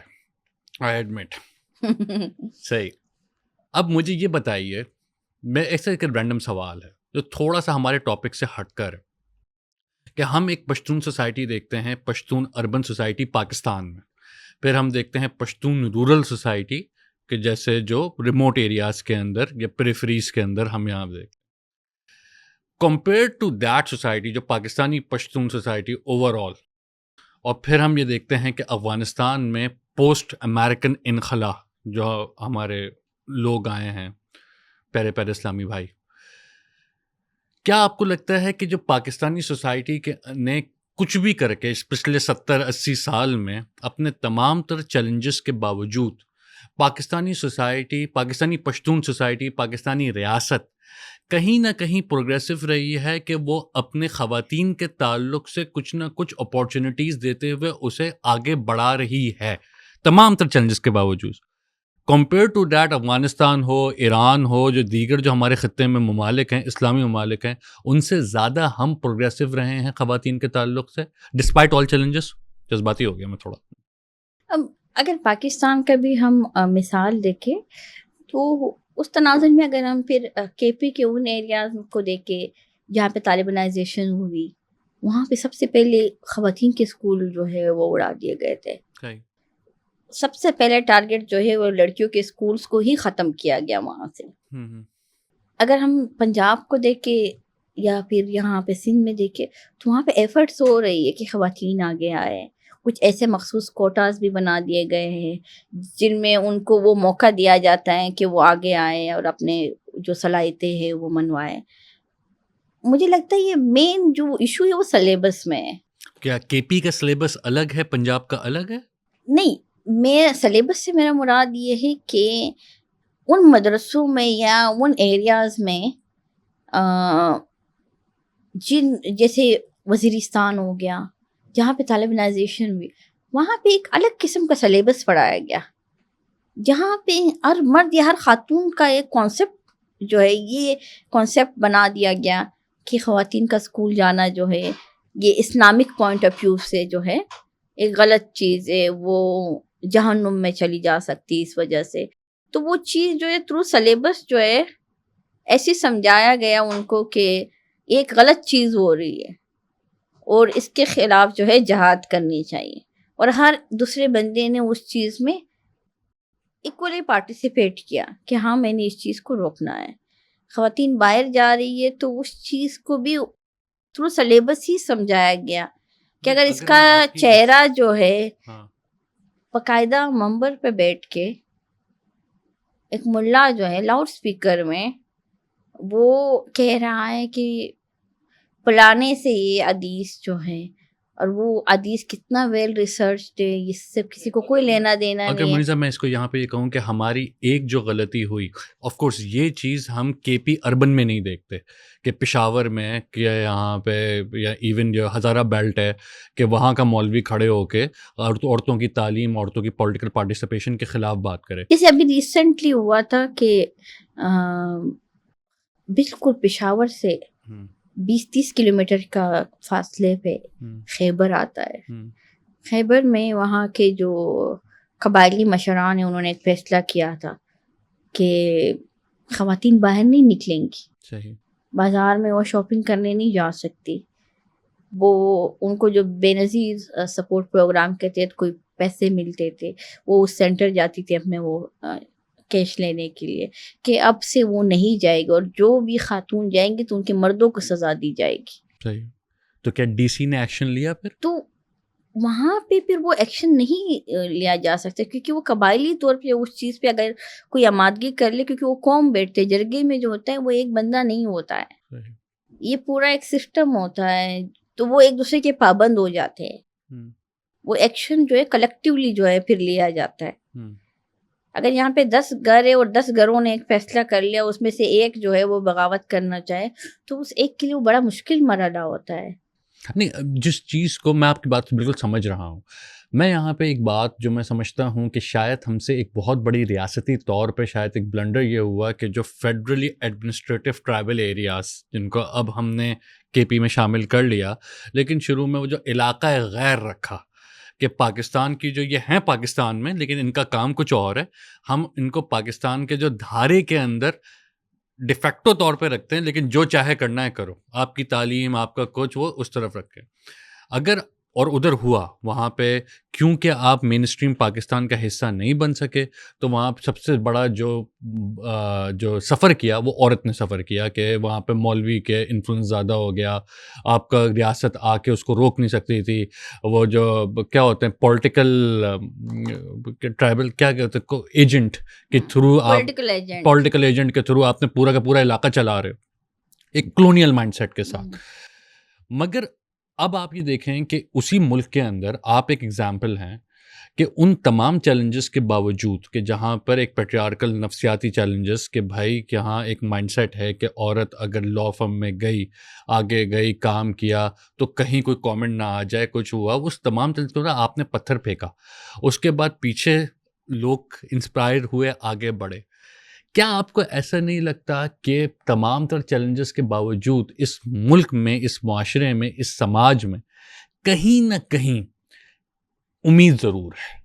آئی ایڈمٹ. صحیح. اب مجھے یہ بتائیے، میں ایسا ایک رینڈم سوال ہے جو تھوڑا سا ہمارے ٹاپک سے ہٹ کر ہے، کہ ہم ایک پشتون سوسائٹی دیکھتے ہیں، پشتون اربن سوسائٹی پاکستان میں، پھر ہم دیکھتے ہیں پشتون رورل سوسائٹی کہ جیسے جو ریموٹ ایریاز کے اندر یا پریفریز کے اندر ہم یہاں دیکھتے ہیں. کمپیئر ٹو دیٹ سوسائٹی جو Pakistani Pashtun society over all, اور پھر ہم یہ دیکھتے ہیں کہ افغانستان میں پوسٹ امریکن انخلا جو ہمارے لوگ آئے ہیں پیارے پیارے اسلامی بھائی، کیا آپ کو لگتا ہے کہ جو پاکستانی سوسائٹی کے نے کچھ بھی کر کے پچھلے 70-80 سال میں اپنے تمام تر چیلنجز کے باوجود پاکستانی سوسائٹی، پاکستانی پشتون سوسائٹی، پاکستانی ریاست کہیں نہ کہیں پروگریسو رہی ہے کہ وہ اپنے خواتین کے تعلق سے کچھ نہ کچھ اپارچونیٹیز دیتے ہوئے اسے آگے بڑھا رہی ہے تمام تر چیلنجز کے باوجود؟ کمپیئر ٹو دیٹ افغانستان ہو، ایران ہو، جو دیگر جو ہمارے خطے میں ممالک ہیں، اسلامی ممالک ہیں، ان سے زیادہ ہم پروگریسو رہے ہیں خواتین کے تعلق سے ڈسپائٹ آل چیلنجز. جذباتی ہو گیا میں تھوڑا. اب اگر پاکستان کا بھی ہم مثال دیکھیں تو اس تناظر میں اگر ہم پھر KP کے ان ایریاز کو دیکھیں جہاں پہ طالبانائزیشن ہوئی، وہاں پہ سب سے پہلے خواتین کے اسکول جو ہے وہ اڑا دیے گئے تھے. سب سے پہلے ٹارگٹ جو ہے وہ لڑکیوں کے اسکولز کو ہی ختم کیا گیا وہاں سے. اگر ہم پنجاب کو دیکھیں یا پھر یہاں پہ سندھ میں دیکھیں تو وہاں پہ ایفرٹس ہو رہی ہے کہ خواتین آگے آئے. کچھ ایسے مخصوص کوٹاز بھی بنا دیے گئے ہیں جن میں ان کو وہ موقع دیا جاتا ہے کہ وہ آگے آئیں اور اپنے جو صلاحیتیں ہیں وہ منوائیں. مجھے لگتا ہے یہ مین جو ایشو ہے وہ سلیبس میں ہے. کیا KP کا سلیبس الگ ہے، پنجاب کا الگ ہے؟ نہیں، میں سلیبس سے میرا مراد یہ ہے کہ ان مدرسوں میں یا ان ایریاز میں جن جیسے وزیرستان ہو گیا جہاں پہ طالبانائزیشن ہوئی، وہاں پہ ایک الگ قسم کا سلیبس پڑھایا گیا، جہاں پہ ہر مرد یا ہر خاتون کا ایک کانسیپٹ جو ہے یہ کانسیپٹ بنا دیا گیا کہ خواتین کا اسکول جانا جو ہے یہ اسلامک پوائنٹ آف ویو سے جو ہے ایک غلط چیز ہے، وہ جہنم میں چلی جا سکتی اس وجہ سے. تو وہ چیز جو ہے تھرو سلیبس جو ہے ایسی سمجھایا گیا ان کو کہ ایک غلط چیز ہو رہی ہے اور اس کے خلاف جو ہے جہاد کرنی چاہیے، اور ہر دوسرے بندے نے اس چیز میں ایکولی پارٹیسپیٹ کیا کہ ہاں میں نے اس چیز کو روکنا ہے. خواتین باہر جا رہی ہے تو اس چیز کو بھی تھرو سلیبس ہی سمجھایا گیا کہ اگر اس کا چہرہ جو ہے باقاعدہ ممبر پہ بیٹھ کے ایک ملا جو ہے لاؤڈ سپیکر میں وہ کہہ رہا ہے کہ پلانے سے یہ حدیث جو ہے اور وہ حدیث کتنا ویل ریسرچڈ ہے، اس سے کسی کو کوئی لینا دینا اگر نہیں ہے. منیزا میں اس کو یہاں پہ یہ کہوں کہ ہماری ایک جو غلطی ہوئی، آف کورس یہ چیز ہم کے پی اربن میں نہیں دیکھتے کہ پشاور میں کہ یہاں پہ یا ایون جو ہزارہ بیلٹ ہے کہ وہاں کا مولوی کھڑے ہو کے عورتوں کی تعلیم، عورتوں کی پولیٹیکل پارٹیسپیشن کے خلاف بات کرے. جیسے ابھی ریسنٹلی ہوا تھا کہ بالکل پشاور سے 20-30 کلومیٹر کا فاصلے پہ خیبر آتا ہے. خیبر میں وہاں کے جو قبائلی مشران ہیں انہوں نے ایک فیصلہ کیا تھا کہ خواتین باہر نہیں نکلیں گی. صحیح. بازار میں وہ شاپنگ کرنے نہیں جا سکتی. وہ ان کو جو بے نظیر سپورٹ پروگرام کے تحت کوئی پیسے ملتے تھے وہ اس سینٹر جاتی تھی اپنے وہ کیش لینے کے لیے، کہ اب سے وہ نہیں جائے گی اور جو بھی خاتون جائیں گی تو ان کے مردوں کو سزا دی جائے گی. صحیح. تو کیا ڈی سی نے ایکشن لیا پھر؟ تو وہاں پہ پھر وہ ایکشن نہیں لیا جا سکتا کیونکہ وہ قبائلی طور پہ اس چیز پہ اگر کوئی آمادگی کر لے، کیونکہ وہ قوم بیٹھتے جرگے میں جو ہوتا ہے وہ ایک بندہ نہیں ہوتا ہے، یہ پورا ایک سسٹم ہوتا ہے، تو وہ ایک دوسرے کے پابند ہو جاتے ہیں. وہ ایکشن جو ہے کلیکٹیولی جو ہے پھر لیا جاتا ہے. اگر یہاں پہ 10 گھر ہے اور 10 گھروں نے ایک فیصلہ کر لیا، اس میں سے ایک جو ہے وہ بغاوت کرنا چاہے تو اس ایک کے لیے وہ بڑا مشکل مرحلہ ہوتا ہے. نہیں، جس چیز کو میں آپ کی بات بالکل سمجھ رہا ہوں، میں یہاں پہ ایک بات جو میں سمجھتا ہوں کہ شاید ہم سے ایک بہت بڑی ریاستی طور پہ شاید ایک بلنڈر یہ ہوا کہ جو فیڈرلی ایڈمنسٹریٹو ٹرائبل ایریاز جن کو اب ہم نے کے پی میں شامل کر لیا، لیکن شروع میں وہ جو علاقہ غیر رکھا کہ پاکستان کی جو یہ ہیں پاکستان میں لیکن ان کا کام کچھ اور ہے، ہم ان کو پاکستان کے جو دھارے کے اندر ڈیفیکٹو طور پہ رکھتے ہیں، لیکن جو چاہے کرنا ہے کرو، آپ کی تعلیم، آپ کا کچھ وہ اس طرف رکھے. اگر اور ادھر ہوا وہاں پہ کیونکہ آپ مین اسٹریم پاکستان کا حصہ نہیں بن سکے تو وہاں سب سے بڑا جو سفر کیا وہ عورت نے سفر کیا کہ وہاں پہ مولوی کے انفلوئنس زیادہ ہو گیا، آپ کا ریاست آ کے اس کو روک نہیں سکتی تھی. وہ جو کیا ہوتے ہیں پولیٹیکل ٹرائبل کیا کہتے ہیں ایجنٹ کے تھرو، آپ پولیٹیکل ایجنٹ کے تھرو آپ نے پورا کا پورا علاقہ چلا رہے ایک کلونیل مائنڈ سیٹ کے ساتھ. مگر اب آپ یہ دیکھیں کہ اسی ملک کے اندر آپ ایک ایگزامپل ہیں کہ ان تمام چیلنجز کے باوجود کہ جہاں پر ایک پیٹریارکل نفسیاتی چیلنجز کہ بھائی یہاں ایک مائنڈ سیٹ ہے کہ عورت اگر لا فرم میں گئی، آگے گئی، کام کیا تو کہیں کوئی کامنٹ نہ آ جائے، کچھ ہوا، اس تمام چیلنج پر آپ نے پتھر پھینکا، اس کے بعد پیچھے لوگ انسپائر ہوئے، آگے بڑھے. کیا آپ کو ایسا نہیں لگتا کہ تمام تر چیلنجز کے باوجود اس ملک میں، اس معاشرے میں، اس سماج میں کہیں نہ کہیں امید ضرور ہے،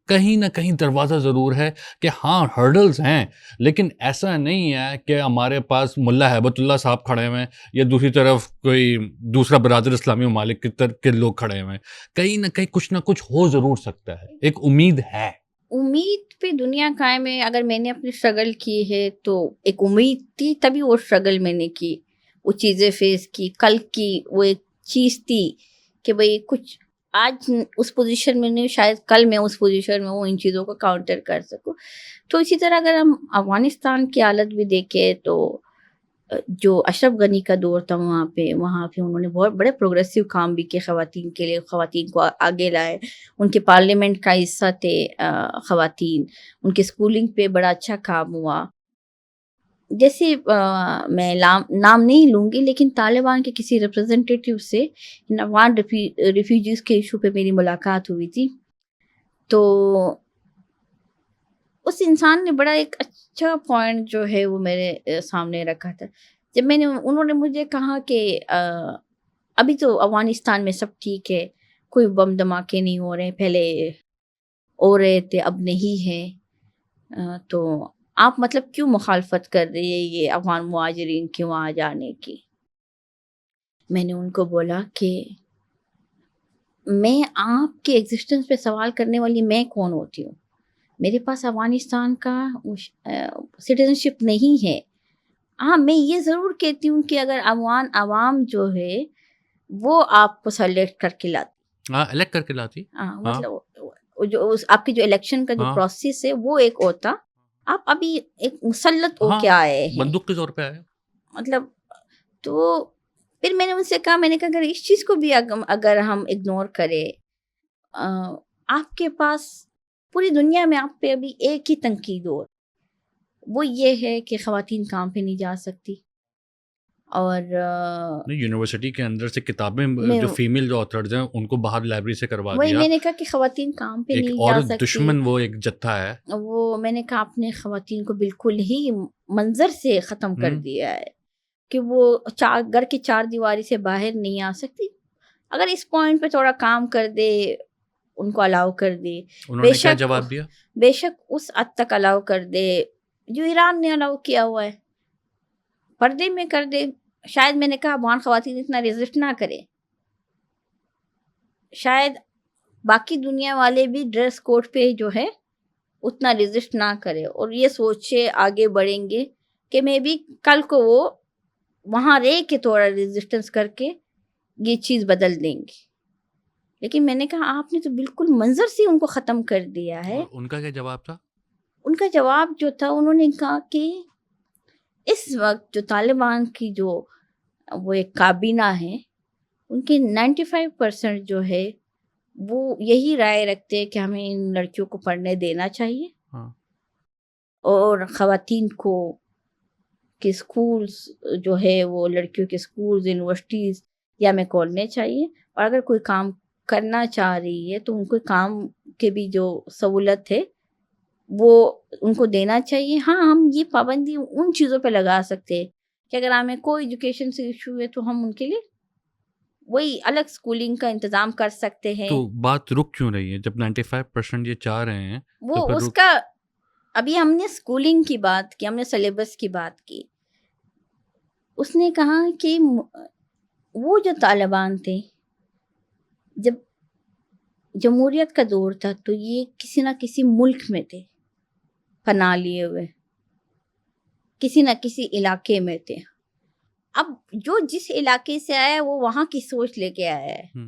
کہیں نہ کہیں دروازہ ضرور ہے کہ ہاں ہرڈلز ہیں، لیکن ایسا نہیں ہے کہ ہمارے پاس ملا ہیبت اللہ صاحب کھڑے ہوئے ہیں یا دوسری طرف کوئی دوسرا برادر اسلامی ممالک کی طرف کے لوگ کھڑے ہوئے ہیں، کہیں نہ کہیں کچھ نہ کچھ ہو ضرور سکتا ہے، ایک امید ہے. امید پہ دنیا قائم ہے. اگر میں نے اپنی اسٹرگل کی ہے تو ایک امید تھی، تبھی وہ اسٹرگل میں نے کی، وہ چیزیں فیس کی. کل کی وہ ایک چیز تھی کہ بھئی کچھ آج اس پوزیشن میں نہیں، شاید کل میں اس پوزیشن میں ہوں، ان چیزوں کو کاؤنٹر کر سکوں. تو اسی طرح اگر ہم افغانستان کی حالت بھی دیکھیں تو جو اشرف غنی کا دور تھا وہاں پہ انہوں نے بہت بڑے پروگریسو کام بھی کیے خواتین کے لیے، خواتین کو آگے لائے، ان کے پارلیمنٹ کا حصہ تھے خواتین، ان کے اسکولنگ پہ بڑا اچھا کام ہوا. جیسے میں نام نہیں لوں گی، لیکن طالبان کے کسی ریپرزنٹیٹیو سے افغان ریفیوجیز کے ایشو پہ میری ملاقات ہوئی تھی، تو اس انسان نے بڑا ایک اچھا پوائنٹ جو ہے وہ میرے سامنے رکھا تھا. جب انہوں نے مجھے کہا کہ ابھی تو افغانستان میں سب ٹھیک ہے، کوئی بم دھماکے نہیں ہو رہے، پہلے ہو رہے تھے اب نہیں ہے، تو آپ مطلب کیوں مخالفت کر رہی ہے یہ افغان مہاجرین کے وہاں جانے کی. میں نے ان کو بولا کہ میں آپ کے ایگزسٹنس پہ سوال کرنے والی میں کون ہوتی ہوں؟ میرے پاس افغانستان کا سٹیزن شپ نہیں ہے. ہاں میں یہ ضرور کہتی ہوں کہ اگر افغان عوام جو ہے وہ آپ کو سلیکٹ کر کے لاتی، مطلب جو آپ کی جو الیکشن کا جو پروسیس ہے وہ ایک ہوتا، آپ ابھی ایک مسلط ہو کے آئے ہیں، بندوق کے زور پہ آئے، مطلب تو پھر میں نے ان سے کہا اگر اس چیز کو بھی اگر ہم اگنور کریں، آپ کے پاس پوری دنیا میں آپ پہ ابھی ایک ہی تنقید اور وہ یہ ہے کہ خواتین کام پہ نہیں جا سکتی. اور یونیورسٹی کے اندر سے کتابیں جو فیمیل جو آتھرز ہیں ان کو باہر لائبریری سے کروا وہی دیا. میں نے کہا کہ خواتین کام پہ نہیں جا سکتی. دشمن وہ ایک جتھا ہے. وہ میں نے کہا آپ نے خواتین کو بالکل ہی منظر سے ختم کر دیا ہے کہ وہ گھر کی 4 دیواری سے باہر نہیں آ سکتی. اگر اس پوائنٹ پہ تھوڑا کام کر دے، ان کو الاؤ کر دے. انہوں نے کیا جواب دیا؟ بے شک اس حد تک الاؤ کر دے جو ایران نے الاؤ کیا ہوا ہے، پردے میں کر دے. شاید میں نے کہا افغان خواتین اتنا ریزسٹ نہ کرے، شاید باقی دنیا والے بھی ڈریس کوڈ پہ جو ہے اتنا ریزسٹ نہ کرے اور یہ سوچے آگے بڑھیں گے کہ میں بھی کل کو وہ وہاں رہ کے تھوڑا ریزسٹنس کر کے یہ چیز بدل دیں گے. لیکن میں نے کہا آپ نے تو بالکل منظر سے ان کو ختم کر دیا ہے. ان کا کیا جواب تھا؟ ان کا جواب جو تھا، انہوں نے کہا کہ اس وقت جو طالبان کی جو وہ ایک کابینہ ہے، ان کی 95% جو ہے وہ یہی رائے رکھتے کہ ہمیں ان لڑکیوں کو پڑھنے دینا چاہیے اور خواتین کو کہ اسکولز جو ہے وہ لڑکیوں کے اسکولز یونیورسٹیز یا میں کھولنے چاہیے، اور اگر کوئی کام کرنا چاہ رہی ہے تو ان کو کام کے بھی جو سہولت ہے وہ ان کو دینا چاہیے. ہاں ہم یہ پابندی ان چیزوں پہ لگا سکتے ہیں کہ اگر ہمیں کوئی ایجوکیشن سے ایشو ہے تو ہم ان کے لیے وہی الگ اسکولنگ کا انتظام کر سکتے ہیں. تو بات رک کیوں رہی ہے جب 95% یہ چاہ رہے ہیں؟ وہ اس کا ابھی ہم نے اسکولنگ کی بات کی، ہم نے سلیبس کی بات کی. اس نے کہا کہ وہ جو طالبان تھے جب جمہوریت کا دور تھا تو یہ کسی نہ کسی ملک میں تھے پناہ لیے ہوئے، کسی نہ کسی علاقے میں تھے. اب جو جس علاقے سے آیا ہے وہ وہاں کی سوچ لے کے آیا ہے.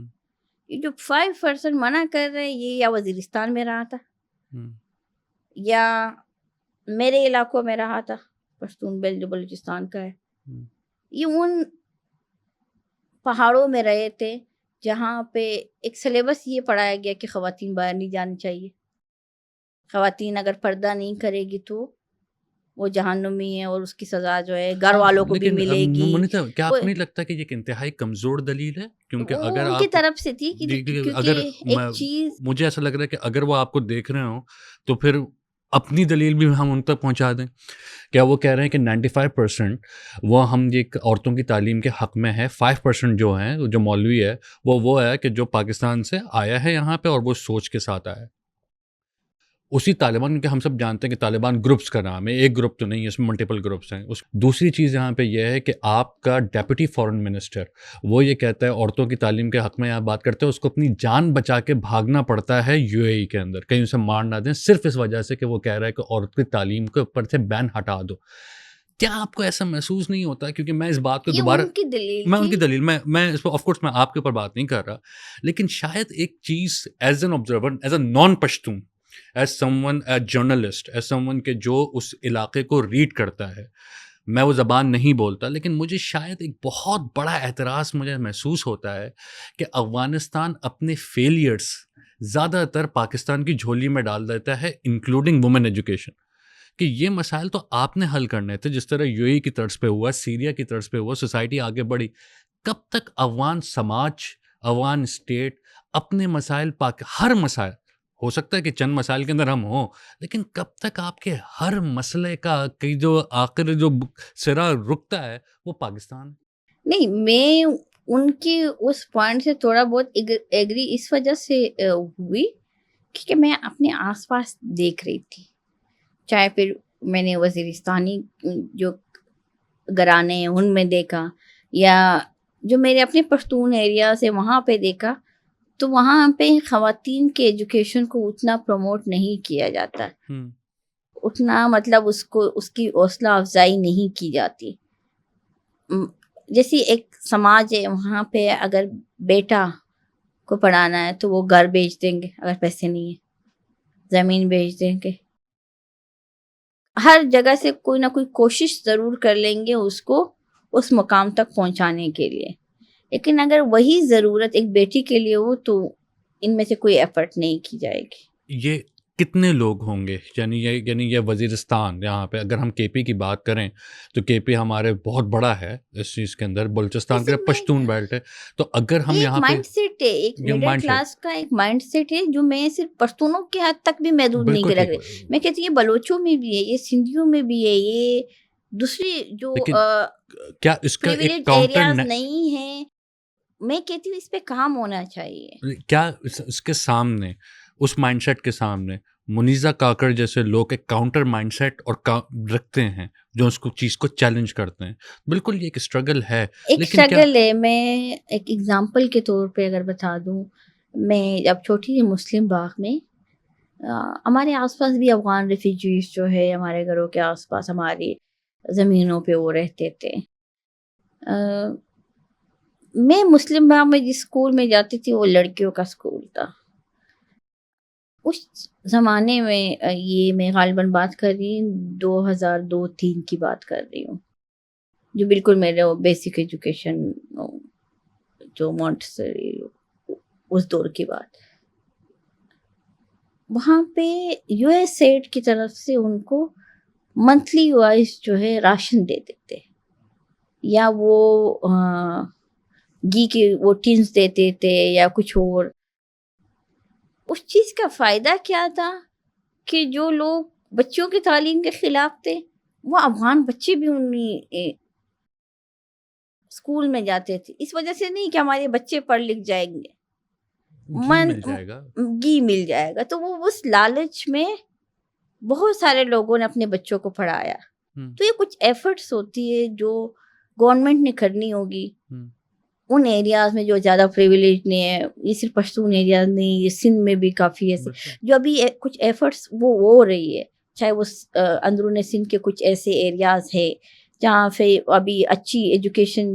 یہ جو 5% منع کر رہے ہیں یہ یا وزیرستان میں رہا تھا یا میرے علاقوں میں رہا تھا، پشتون بیلٹ جو بلوچستان کا ہے، یہ ان پہاڑوں میں رہے تھے جہاں پہ ایک سلیبس یہ پڑھایا گیا کہ خواتین باہر نہیں جانی چاہیے، خواتین اگر پردہ نہیں کرے گی تو وہ جہنمی ہے اور اس کی سزا جو ہے گھر والوں کو بھی ملے گی. کیا آپ کو نہیں لگتا کہ یہ ایک انتہائی کمزور دلیل ہے؟ کیونکہ اگر ان کی طرف سے تھی اگر مجھے ایسا لگ رہا ہے کہ اگر وہ آپ کو دیکھ رہے ہوں تو پھر اپنی دلیل بھی ہم ان تک پہنچا دیں. کیا وہ کہہ رہے ہیں کہ 95% وہ ہم یہ عورتوں کی تعلیم کے حق میں ہے، 5% جو ہیں جو مولوی ہے وہ ہے کہ جو پاکستان سے آیا ہے یہاں پہ اور وہ سوچ کے ساتھ آیا ہے اسی طالبان، کیونکہ ہم سب جانتے ہیں کہ طالبان گروپس کا نام ہے، ایک گروپ تو نہیں ہے، اس میں ملٹیپل گروپس ہیں. دوسری چیز یہاں پہ یہ ہے کہ آپ کا ڈیپٹی فارن منسٹر وہ یہ کہتا ہے عورتوں کی تعلیم کے حق میں آپ بات کرتے ہیں، اس کو اپنی جان بچا کے بھاگنا پڑتا ہے UAE کے اندر، کہیں اسے مار نہ دیں صرف اس وجہ سے کہ وہ کہہ رہا ہے کہ عورت کی تعلیم کے اوپر سے بین ہٹا دو. کیا آپ کو ایسا محسوس نہیں ہوتا؟ کیونکہ میں اس بات کو دوبارہ ان کی دلیل میں اس پہ آف کورس میں آپ کے اوپر بات نہیں کر رہا، لیکن شاید ایک چیز as an observer, as a naan Pashtun, as some one, as journalist, as some one کہ جو اس علاقے کو ریڈ کرتا ہے، میں وہ زبان نہیں بولتا، لیکن مجھے شاید ایک بہت بڑا اعتراض مجھے محسوس ہوتا ہے کہ افغانستان اپنے فیلئرس زیادہ تر پاکستان کی جھولی میں ڈال دیتا ہے، انکلوڈنگ وومن ایجوکیشن، کہ یہ مسائل تو آپ نے حل کرنے تھے جس طرح UAE کی طرز پہ ہوا، سیریا کی طرز پہ ہوا، سوسائٹی آگے بڑھی. کب تک افغان سماج، افغان اسٹیٹ اپنے مسائل ہر مسائل، ہو سکتا ہے کہ چند مسائل کے اندر ہم ہوں، لیکن کب تک آپ کے ہر مسئلے کا جو آخر جو سرا رکتا ہے وہ پاکستان؟ نہیں، میں ان کی اس پوائنٹ سے تھوڑا بہت ایگری اس وجہ سے ہوئی کیونکہ میں اپنے آس پاس دیکھ رہی تھی، چاہے پھر میں نے وزیرستانی جو گھرانے ہیں ان میں دیکھا یا جو میرے اپنے پشتون ایریا سے وہاں پہ دیکھا، تو وہاں پہ خواتین کے ایجوکیشن کو اتنا پروموٹ نہیں کیا جاتا، اتنا مطلب اس کی حوصلہ افزائی نہیں کی جاتی. جیسی ایک سماج ہے وہاں پہ اگر بیٹا کو پڑھانا ہے تو وہ گھر بیچ دیں گے، اگر پیسے نہیں ہیں زمین بیچ دیں گے، ہر جگہ سے کوئی نہ کوئی کوشش ضرور کر لیں گے اس کو اس مقام تک پہنچانے کے لیے. لیکن اگر وہی ضرورت ایک بیٹی کے لیے ہو تو ان میں سے کوئی ایفرٹ نہیں کی جائے گی. یہ کتنے لوگ ہوں گے؟ یعنی یہ وزیرستان، یہاں پہ اگر ہم کے پی کی بات کریں تو کے پی ہمارے بہت بڑا ہے اس چیز کے اندر، بلوچستان کے پشتون بیلٹ ہے. تو اگر ہم یہاں پہ مائنڈ سیٹ ہے، ایک مڈل کلاس کا ایک مائنڈ سیٹ ہے جو میں صرف پشتونوں کے حد تک بھی محدود نہیں کر رہی. میں کہتی ہوں یہ بلوچوں میں بھی ہے، یہ سندھیوں میں بھی ہے، یہ دوسری جو کیا اس کا ایک ایریاز نہیں ہیں. میں کہتی ہوں اس پہ کام ہونا چاہیے. کیا اس کے سامنے، اس مائنڈ سیٹ کے سامنے منیزہ کاکڑ جیسے لوگ ایک کاؤنٹر مائنڈ سیٹ اور رکھتے ہیں جو اس کو چیز کو چیلنج کرتے ہیں؟ بالکل یہ ایک اسٹرگل ہے. ایک اسٹرگل ہے. میں ایک ایگزامپل کے طور پہ اگر بتا دوں، میں جب چھوٹی تھی مسلم باغ میں، ہمارے آس پاس بھی افغان ریفیوجیز جو ہے ہمارے گھروں کے آس پاس ہماری زمینوں پہ وہ رہتے تھے. میں مسلم باغ میں جس اسکول میں جاتی تھی وہ لڑکیوں کا اسکول تھا. اس زمانے میں یہ میں غالباً بات کر رہی ہوں 2002-03 کی بات کر رہی ہوں، جو بالکل میرے بیسک ایجوکیشن جو مونٹسری اس دور کی بات. وہاں پہ یو ایس ایڈ کی طرف سے ان کو منتھلی وائز جو ہے راشن دیتے تھے، یا وہ گھی کے وہ ٹینس دیتے تھے یا کچھ اور. اس چیز کا فائدہ کیا تھا کہ جو لوگ بچوں کی تعلیم کے خلاف تھے وہ افغان بچے بھی انہیں اسکول میں جاتے تھے. اس وجہ سے نہیں کہ ہمارے بچے پڑھ لکھ جائیں گے، گھی مل جائے گا. تو وہ اس لالچ میں بہت سارے لوگوں نے اپنے بچوں کو پڑھایا. تو یہ کچھ ایفرٹس ہوتی ہے جو گورنمنٹ نے کرنی ہوگی ان ایریاز میں جو زیادہ پریویلیج نہیں ہے. یہ صرف پشتون ایریاز نہیں، یہ سندھ میں بھی کافی ایسے جو ابھی کچھ ایفرٹس وہ ہو رہی ہے. چاہے وہ اندرون سندھ کے کچھ ایسے ایریاز ہے جہاں پہ ابھی اچھی ایجوکیشن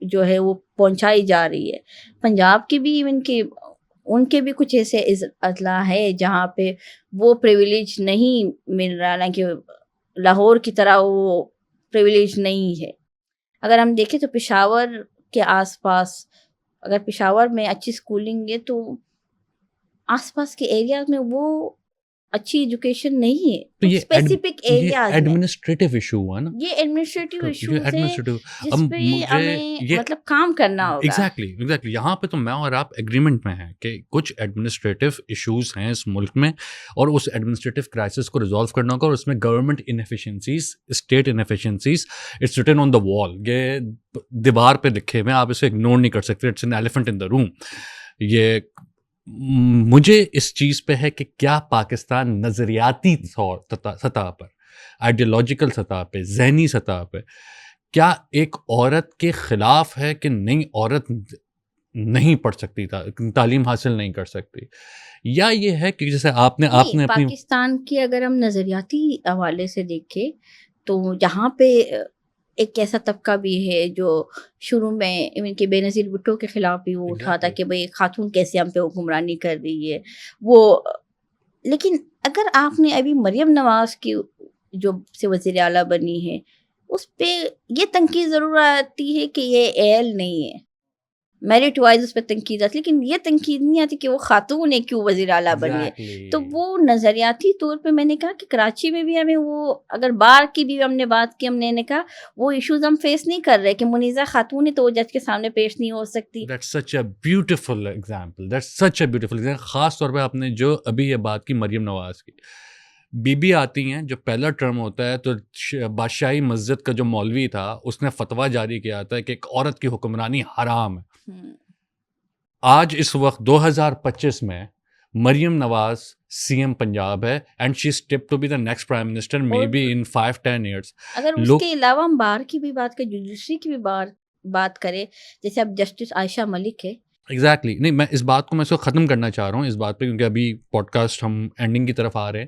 جو ہے وہ پہنچائی جا رہی ہے. پنجاب کے بھی ان کے بھی کچھ ایسے اضلاع ہے جہاں پہ وہ پریویلیج نہیں مل رہا، نہ کہ لاہور کی طرح وہ پریویلیج نہیں ہے. اگر ہم دیکھیں تو پشاور کے آس پاس، اگر پشاور میں اچھی اسکولنگ ہے تو آس پاس کے ایریاز میں وہ اچھی ایجوکیشن نہیں ہے. تو یہ اسپیسیفک ایریاز ایڈمنسٹریٹو ایشو ہوا نا، یہ ایڈمنسٹریٹو ایشوز ہیں جس پہ ہمیں مطلب کام کرنا ہوگا. ایگزیکٹلی یہاں پہ تو میں اور آپ ایگریمنٹ میں ہیں کہ کچھ ایڈمنسٹریٹو ایشوز ہیں اس ملک میں، اور اس ایڈمنسٹریٹو کرائسس کو ریزالو کرنا ہوگا. اور اس میں government inefficiencies, state inefficiencies, it's written on the wall. یہ دیوار پہ لکھے ہوئے، آپ اسے اگنور نہیں کر سکتے. اٹس این ایلیفنٹ ان دا روم. یہ مجھے اس چیز پہ ہے کہ کیا پاکستان نظریاتی سطح پر، آئیڈیالوجیکل سطح پہ، ذہنی سطح پہ کیا ایک عورت کے خلاف ہے کہ نہیں عورت نہیں پڑھ سکتی، تعلیم حاصل نہیں کر سکتی، یا یہ ہے کہ جیسے آپ نے پاکستان کی اگر ہم نظریاتی حوالے سے دیکھیں تو یہاں پہ ایک ایسا طبقہ بھی ہے جو شروع میں ان کے بے نظیر بھٹو کے خلاف بھی وہ اٹھا تھا کہ بھئی خاتون کیسے ہم پہ حکمرانی کر رہی ہے وہ. لیکن اگر آپ نے ابھی مریم نواز کی جو سے وزیر اعلیٰ بنی ہے اس پہ یہ تنقید ضرور آتی ہے کہ یہ اہل نہیں ہے، میرٹ وائز اس پہ تنقید آتی، لیکن یہ تنقید نہیں آتی کہ وہ خاتون ہے کیوں وزیر اعلیٰ بنی ہے. تو وہ نظریاتی طور پہ میں نے کہا کہ کراچی میں بھی ہمیں وہ، اگر بار کی بھی ہم نے بات کی، ہم نے کہا وہ ایشوز ہم فیس نہیں کر رہے کہ منیزہ خاتون ہے تو وہ جج کے سامنے پیش نہیں ہو سکتی. That's such a beautiful example. That's such a beautiful example. خاص طور پہ آپ نے جو ابھی یہ بات کی مریم نواز کی، بی بی آتی ہیں جو پہلا ٹرم ہوتا ہے تو بادشاہی مسجد کا جو مولوی تھا اس نے فتویٰ جاری کیا تھا کہ ایک عورت کی حکمرانی حرام ہے. آج اس وقت 2025 میں مریم نواز سی ایم پنجاب ہے and she step to be the next prime minister may be in 5-10 years. اگر اس کے علاوہ ہم بار کی بھی بات کریں، جوڈیشری کی بھی بات کریں، جیسے اب جسٹس عائشہ ملک ہے. ایگزیکٹلی نہیں، میں اس بات کو میں ختم کرنا چاہ رہا ہوں اس بات پہ، کیونکہ ابھی پوڈ کاسٹ ہم اینڈنگ کی طرف آ رہے ہیں.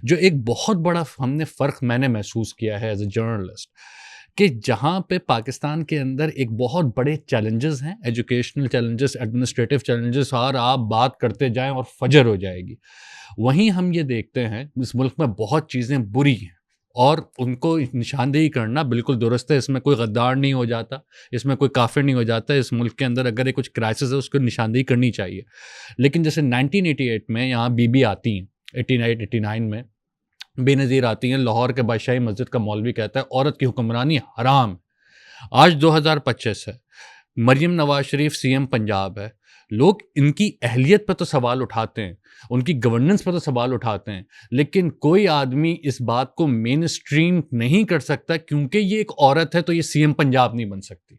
جو ایک بہت بڑا ہم نے فرق میں نے محسوس کیا ہے ایز اے جرنلسٹ، کہ جہاں پہ پاکستان کے اندر ایک بہت بڑے چیلنجز ہیں، ایجوکیشنل چیلنجز، ایڈمنسٹریٹو چیلنجز، اور آپ بات کرتے جائیں اور فجر ہو جائے گی. وہیں ہم یہ دیکھتے ہیں اس ملک میں بہت چیزیں بری ہیں اور ان کو نشاندہی کرنا بالکل درست ہے. اس میں کوئی غدار نہیں ہو جاتا, اس میں کوئی کافر نہیں ہو جاتا. اس ملک کے اندر اگر کچھ کرائسس ہے اس کو نشاندہی کرنی چاہیے. لیکن جیسے 1988 میں یہاں بی بی آتی ہیں, 89 میں بے نظیر آتی ہیں, لاہور کے بادشاہی مسجد کا مولوی کہتا ہے عورت کی حکمرانی حرام. آج 2025 ہے, مریم نواز شریف سی ایم پنجاب ہے. لوگ ان کی اہلیت پہ تو سوال اٹھاتے ہیں, ان کی گورننس پہ تو سوال اٹھاتے ہیں, لیکن کوئی آدمی اس بات کو مین اسٹریم نہیں کر سکتا کیونکہ یہ ایک عورت ہے تو یہ سی ایم پنجاب نہیں بن سکتی,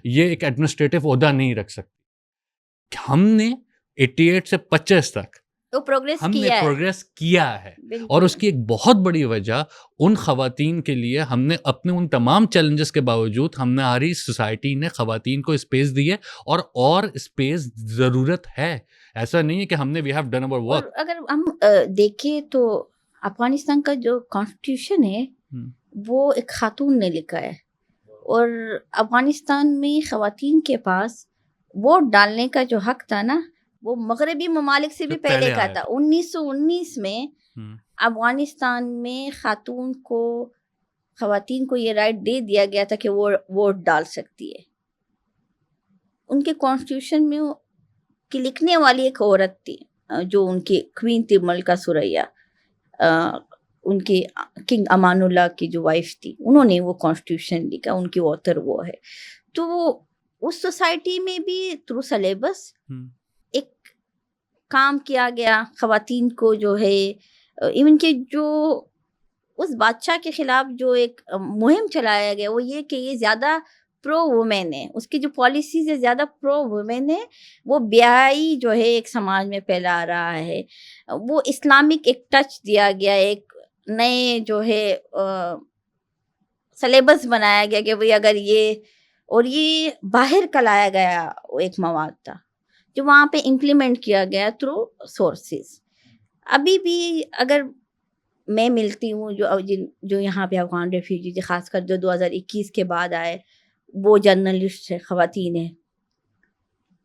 یہ ایک ایڈمنسٹریٹو عہدہ نہیں رکھ سکتی. ہم نے 88 سے 25 تک ہم نے پروگریس کیا ہے, اور اس کی ایک بہت بڑی وجہ ان خواتین کے لیے ہم نے اپنے ان تمام چیلنجز کے باوجود ہم نے ہماری سوسائٹی نے خواتین کو اسپیس دی ہے, اور اسپیس ضرورت ہے. ایسا نہیں ہے کہ ہم نے we have done over work. اگر ہم دیکھیں تو افغانستان کا جو کانسٹیٹیوشن ہے وہ ایک خاتون نے لکھا ہے, اور افغانستان میں خواتین کے پاس ووٹ ڈالنے کا جو حق تھا نا وہ مغربی ممالک سے بھی پہلے کا تھا. 1919 میں افغانستان میں خواتین کو یہ رائٹ دے دیا گیا تھا کہ وہ ووٹ ڈال سکتی ہے. ان کے کانسٹیٹیوشن میں کہ لکھنے والی ایک عورت تھی جو ان کی کوئین تھی ملکہ ثریا, ان کی کنگ امان اللہ کی جو وائف تھی, انہوں نے وہ کانسٹیٹیوشن لکھا, ان کی آتھر وہ ہے. تو اس سوسائٹی میں بھی تھرو سلیبس ایک کام کیا گیا خواتین کو جو ہے, ایون کہ جو اس بادشاہ کے خلاف جو ایک مہم چلایا گیا وہ یہ کہ یہ زیادہ پرو وومین ہے, اس کی جو پالیسیز ہے زیادہ پرو وومین ہے. وہ بیائی جو ہے ایک سماج میں پھیلا رہا ہے, وہ اسلامک ایک ٹچ دیا گیا, ایک نئے جو ہے سلیبس بنایا گیا کہ بھئی اگر یہ, اور یہ باہر کا لایا گیا ایک مواد تھا جو وہاں پہ امپلیمنٹ کیا گیا تھرو سورسز. ابھی بھی اگر میں ملتی ہوں جو یہاں پہ افغان ریفیوجی خاص کر جو 2021 کے بعد آئے, وہ جرنلسٹ ہے, خواتین ہیں,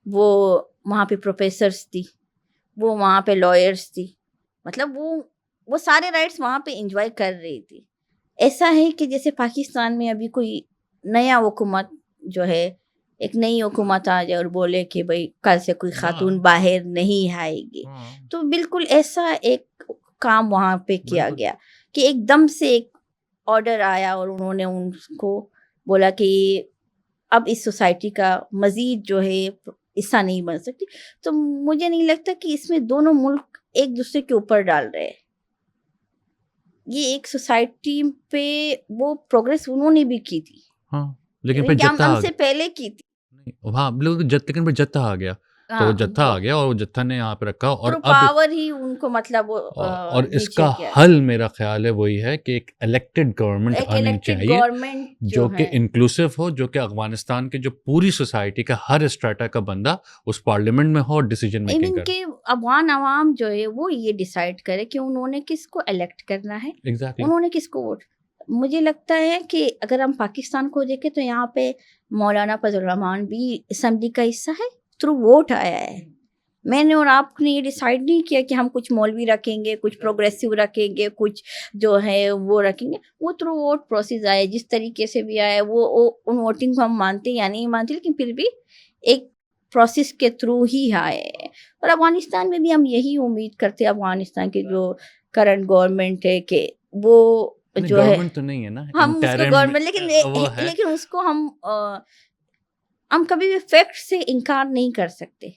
وہ وہاں پہ پروفیسرس تھی, وہ وہاں پہ لائرس تھی, مطلب وہ سارے رائٹس وہاں پہ انجوائے کر رہی تھی. ایسا ہے کہ جیسے پاکستان میں ابھی کوئی نیا حکومت جو ہے, ایک نئی حکومت آ جائے اور بولے کہ بھئی کل سے کوئی خاتون باہر نہیں آئے گی, تو بالکل ایسا ایک کام وہاں پہ کیا گیا کہ ایک دم سے ایک آرڈر آیا اور انہوں نے ان کو بولا کہ اب اس سوسائٹی کا مزید جو ہے حصہ نہیں بن سکتی. تو مجھے نہیں لگتا کہ اس میں دونوں ملک ایک دوسرے کے اوپر ڈال رہے ہیں. یہ ایک سوسائٹی پہ وہ پروگریس انہوں نے بھی کی تھی, لیکن پھر ہم سے پہلے کی تھی. ہاں لیکن پھر جتھا آ گیا, تو جتھا آ گیا اور جتھا نے یہاں پہ رکھا, اور اب پاور ہی ان کو مطلب اور اس کا حل میرا خیال ہے وہی ہے کہ ایک الیکٹڈ گورنمنٹ آنی چاہیے جو کہ انکلوسیو ہو, جو کہ افغانستان کے جو پوری سوسائٹی کا ہر اسٹریٹا کا بندہ اس پارلیمنٹ میں ہو اور ڈیسیجن میکنگ کرے. افغان عوام جو ہے وہ یہ ڈیسائیڈ کرے کہ انہوں نے کس کو الیکٹ کرنا ہے, انہوں نے کس کو ووٹ. مجھے لگتا ہے کہ اگر ہم پاکستان کو دیکھیں تو یہاں پہ مولانا فضل الرحمان بھی اسمبلی کا حصہ ہے, تھرو ووٹ آیا ہے. میں نے اور آپ نے یہ ڈیسائیڈ نہیں کیا کہ ہم کچھ مولوی رکھیں گے, کچھ پروگریسو رکھیں گے, کچھ جو ہے وہ رکھیں گے. وہ تھرو ووٹ پروسیس آیا, جس طریقے سے بھی آیا وہ ان ووٹنگ کو ہم مانتے یا نہیں مانتے, لیکن پھر بھی ایک پروسیس کے تھرو ہی آئے ہیں. اور افغانستان میں بھی ہم یہی امید کرتے ہیں, افغانستان کے جو کرنٹ گورنمنٹ ہے کہ وہ جو ہے تو نہیں ہے نا ہم اس کو گورنمنٹ, لیکن اس کو ہم کبھی بھی فیکٹ سے انکار نہیں کر سکتے.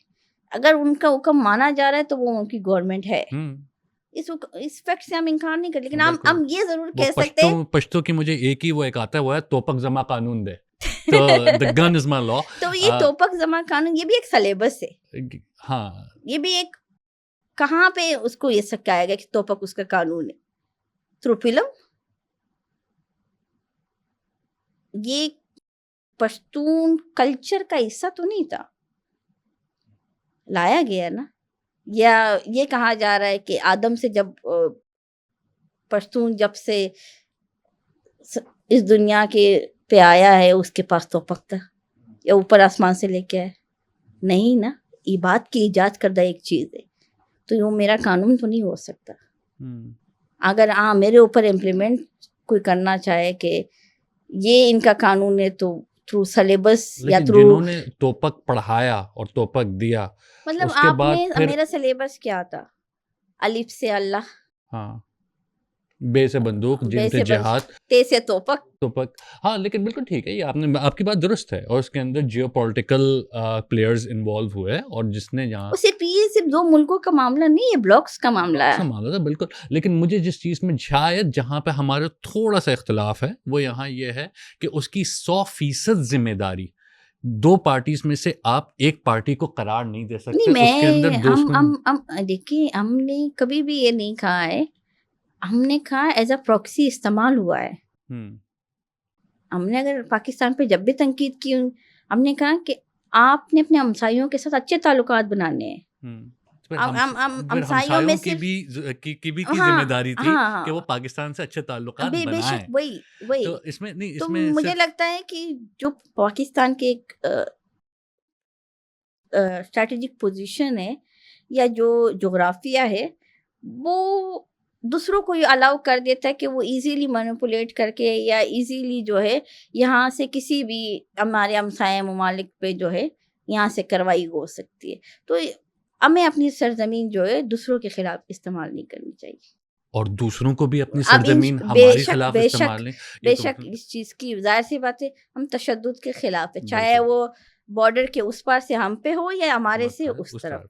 اگر ان کا حکم مانا جا رہا ہے تو وہ ان کی گورنمنٹ ہے, اس فیکٹ سے ہم انکار نہیں کر, لیکن ہم یہ ضرور کہہ سکتے ہیں پشتو کی مجھے ایک آتا ہے وہ ہے توپک زما قانون دے, تو the gun is my law. تو یہ توپک زما قانون یہ بھی ایک سلیبس ہے. ہاں, یہ بھی ایک کہاں پہ اس کو یہ سکھایا گیا کہ توپک اس کا قانون ہے, تھرو فلم. یہ پشتون کلچر کا حصہ تو نہیں تھا, لایا گیا نا. یا یہ کہا جا رہا ہے کہ آدم سے جب پشتون جب سے اس دنیا کے پہ آیا ہے اس کے پاس توپک تھا, یا اوپر آسمان سے لے کے آئے. نہیں نا, یہ بات کی ایجاد کردہ ایک چیز ہے, تو یہ میرا قانون تو نہیں ہو سکتا. اگر میرے اوپر امپلیمنٹ کوئی کرنا چاہے کہ یہ ان کا قانون ہے تو تھرو سلیبس یا تھرو جنہوں نے توپک پڑھایا اور توپک دیا، مطلب اس کے آپ بعد نے پھر میرا سلیبس کیا تھا؟ الف سے اللہ، ہاں بے سے بندوق، جن سے جہاد، تے سے توپک. ہاں لیکن بالکل ٹھیک ہے، یہ آپ کی بات درست ہے، اور اس کے اندر جیو پولیٹیکل پلیئرز انوالو ہوئے، اور جس نے یہاں صرف دو ملکوں کا معاملہ نہیں ہے، بلاکس کا معاملہ ہے. معاملہ تھا بالکل. لیکن مجھے جس چیز میں شاید جہاں پہ ہمارا تھوڑا سا اختلاف ہے وہ یہاں یہ ہے کہ اس کی 100% ذمہ داری دو پارٹیز میں سے آپ ایک پارٹی کو قرار نہیں دے سکتے. اس کے اندر دیکھیے ہم نے کبھی بھی یہ نہیں کہا ہے، ہم نے کہا ایز اے پراکسی استعمال ہوا ہے. ہم نے اگر پاکستان پہ جب بھی تنقید کی، ہم نے کہا کہ آپ نے اپنے ہمسائیوں کے ساتھ اچھے تعلقات بنانے ہیں. ہمسائیوں میں کی بھی ذمہ داری تھی کہ وہ پاکستان سے اچھے تعلقات بنائیں. وہی تو اس میں نہیں، تو مجھے لگتا ہے کہ جو پاکستان کے ایک اسٹریٹجک پوزیشن ہے یا جو جغرافیہ ہے، وہ دوسروں کو یہ الاؤ کر دیتا ہے کہ وہ ایزیلی مینیپولیٹ کر کے یا ایزیلی جو ہے یہاں سے کسی بھی ہمارے ہمسایہ ممالک پہ جو ہے یہاں سے کارروائی ہو سکتی ہے. تو ہمیں اپنی سرزمین جو ہے دوسروں کے خلاف استعمال نہیں کرنی چاہیے، اور دوسروں کو بھی اپنی سرزمین ہمارے خلاف استعمال نہیں. بے شک اس چیز کی ظاہر سی بات ہے، ہم تشدد کے خلاف ہے، چاہے وہ بارڈر کے اس پار سے ہم پہ ہو یا ہمارے سے اس طرف.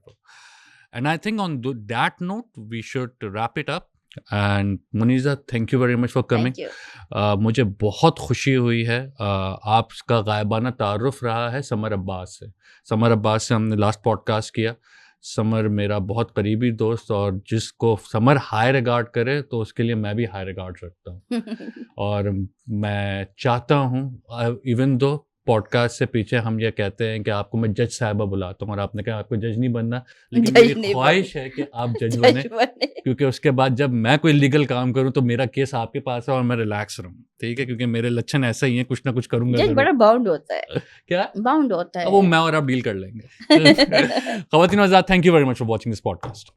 And I think on that note we should wrap it up. And Muniza, thank you very much for coming. مجھے بہت خوشی ہوئی ہے. آپ کا غائبانہ تعارف رہا ہے سمر عباس سے. سمر عباس سے ہم نے لاسٹ پوڈ کاسٹ کیا. سمر میرا بہت قریبی دوست، اور جس کو سمر ہائی ریگارڈ کرے تو اس کے لیے میں بھی ہائی ریگارڈ رکھتا ہوں. اور میں چاہتا ہوں، ایون دو پوڈ کاسٹ سے پیچھے ہم یہ کہتے ہیں کہ آپ کو میں جج صاحبہ بلاتا ہوں، اور آپ نے کہا آپ کو جج نہیں بننا، لیکن میری خواہش ہے کہ آپ جج بنیں، کیونکہ اس کے بعد جب میں کوئی لیگل کام کروں تو میرا کیس آپ کے پاس ہے اور میں ریلیکس رہوں. ٹھیک ہے، کیونکہ میرے لچھن ایسا ہی ہیں، کچھ نہ کچھ کروں گا. جج بڑا باؤنڈ ہوتا ہے. کیا باؤنڈ ہوتا ہے؟ وہ میں اور آپ ڈیل کر لیں گے. خواتین و حضرات، thank you very much for watching this pod cost.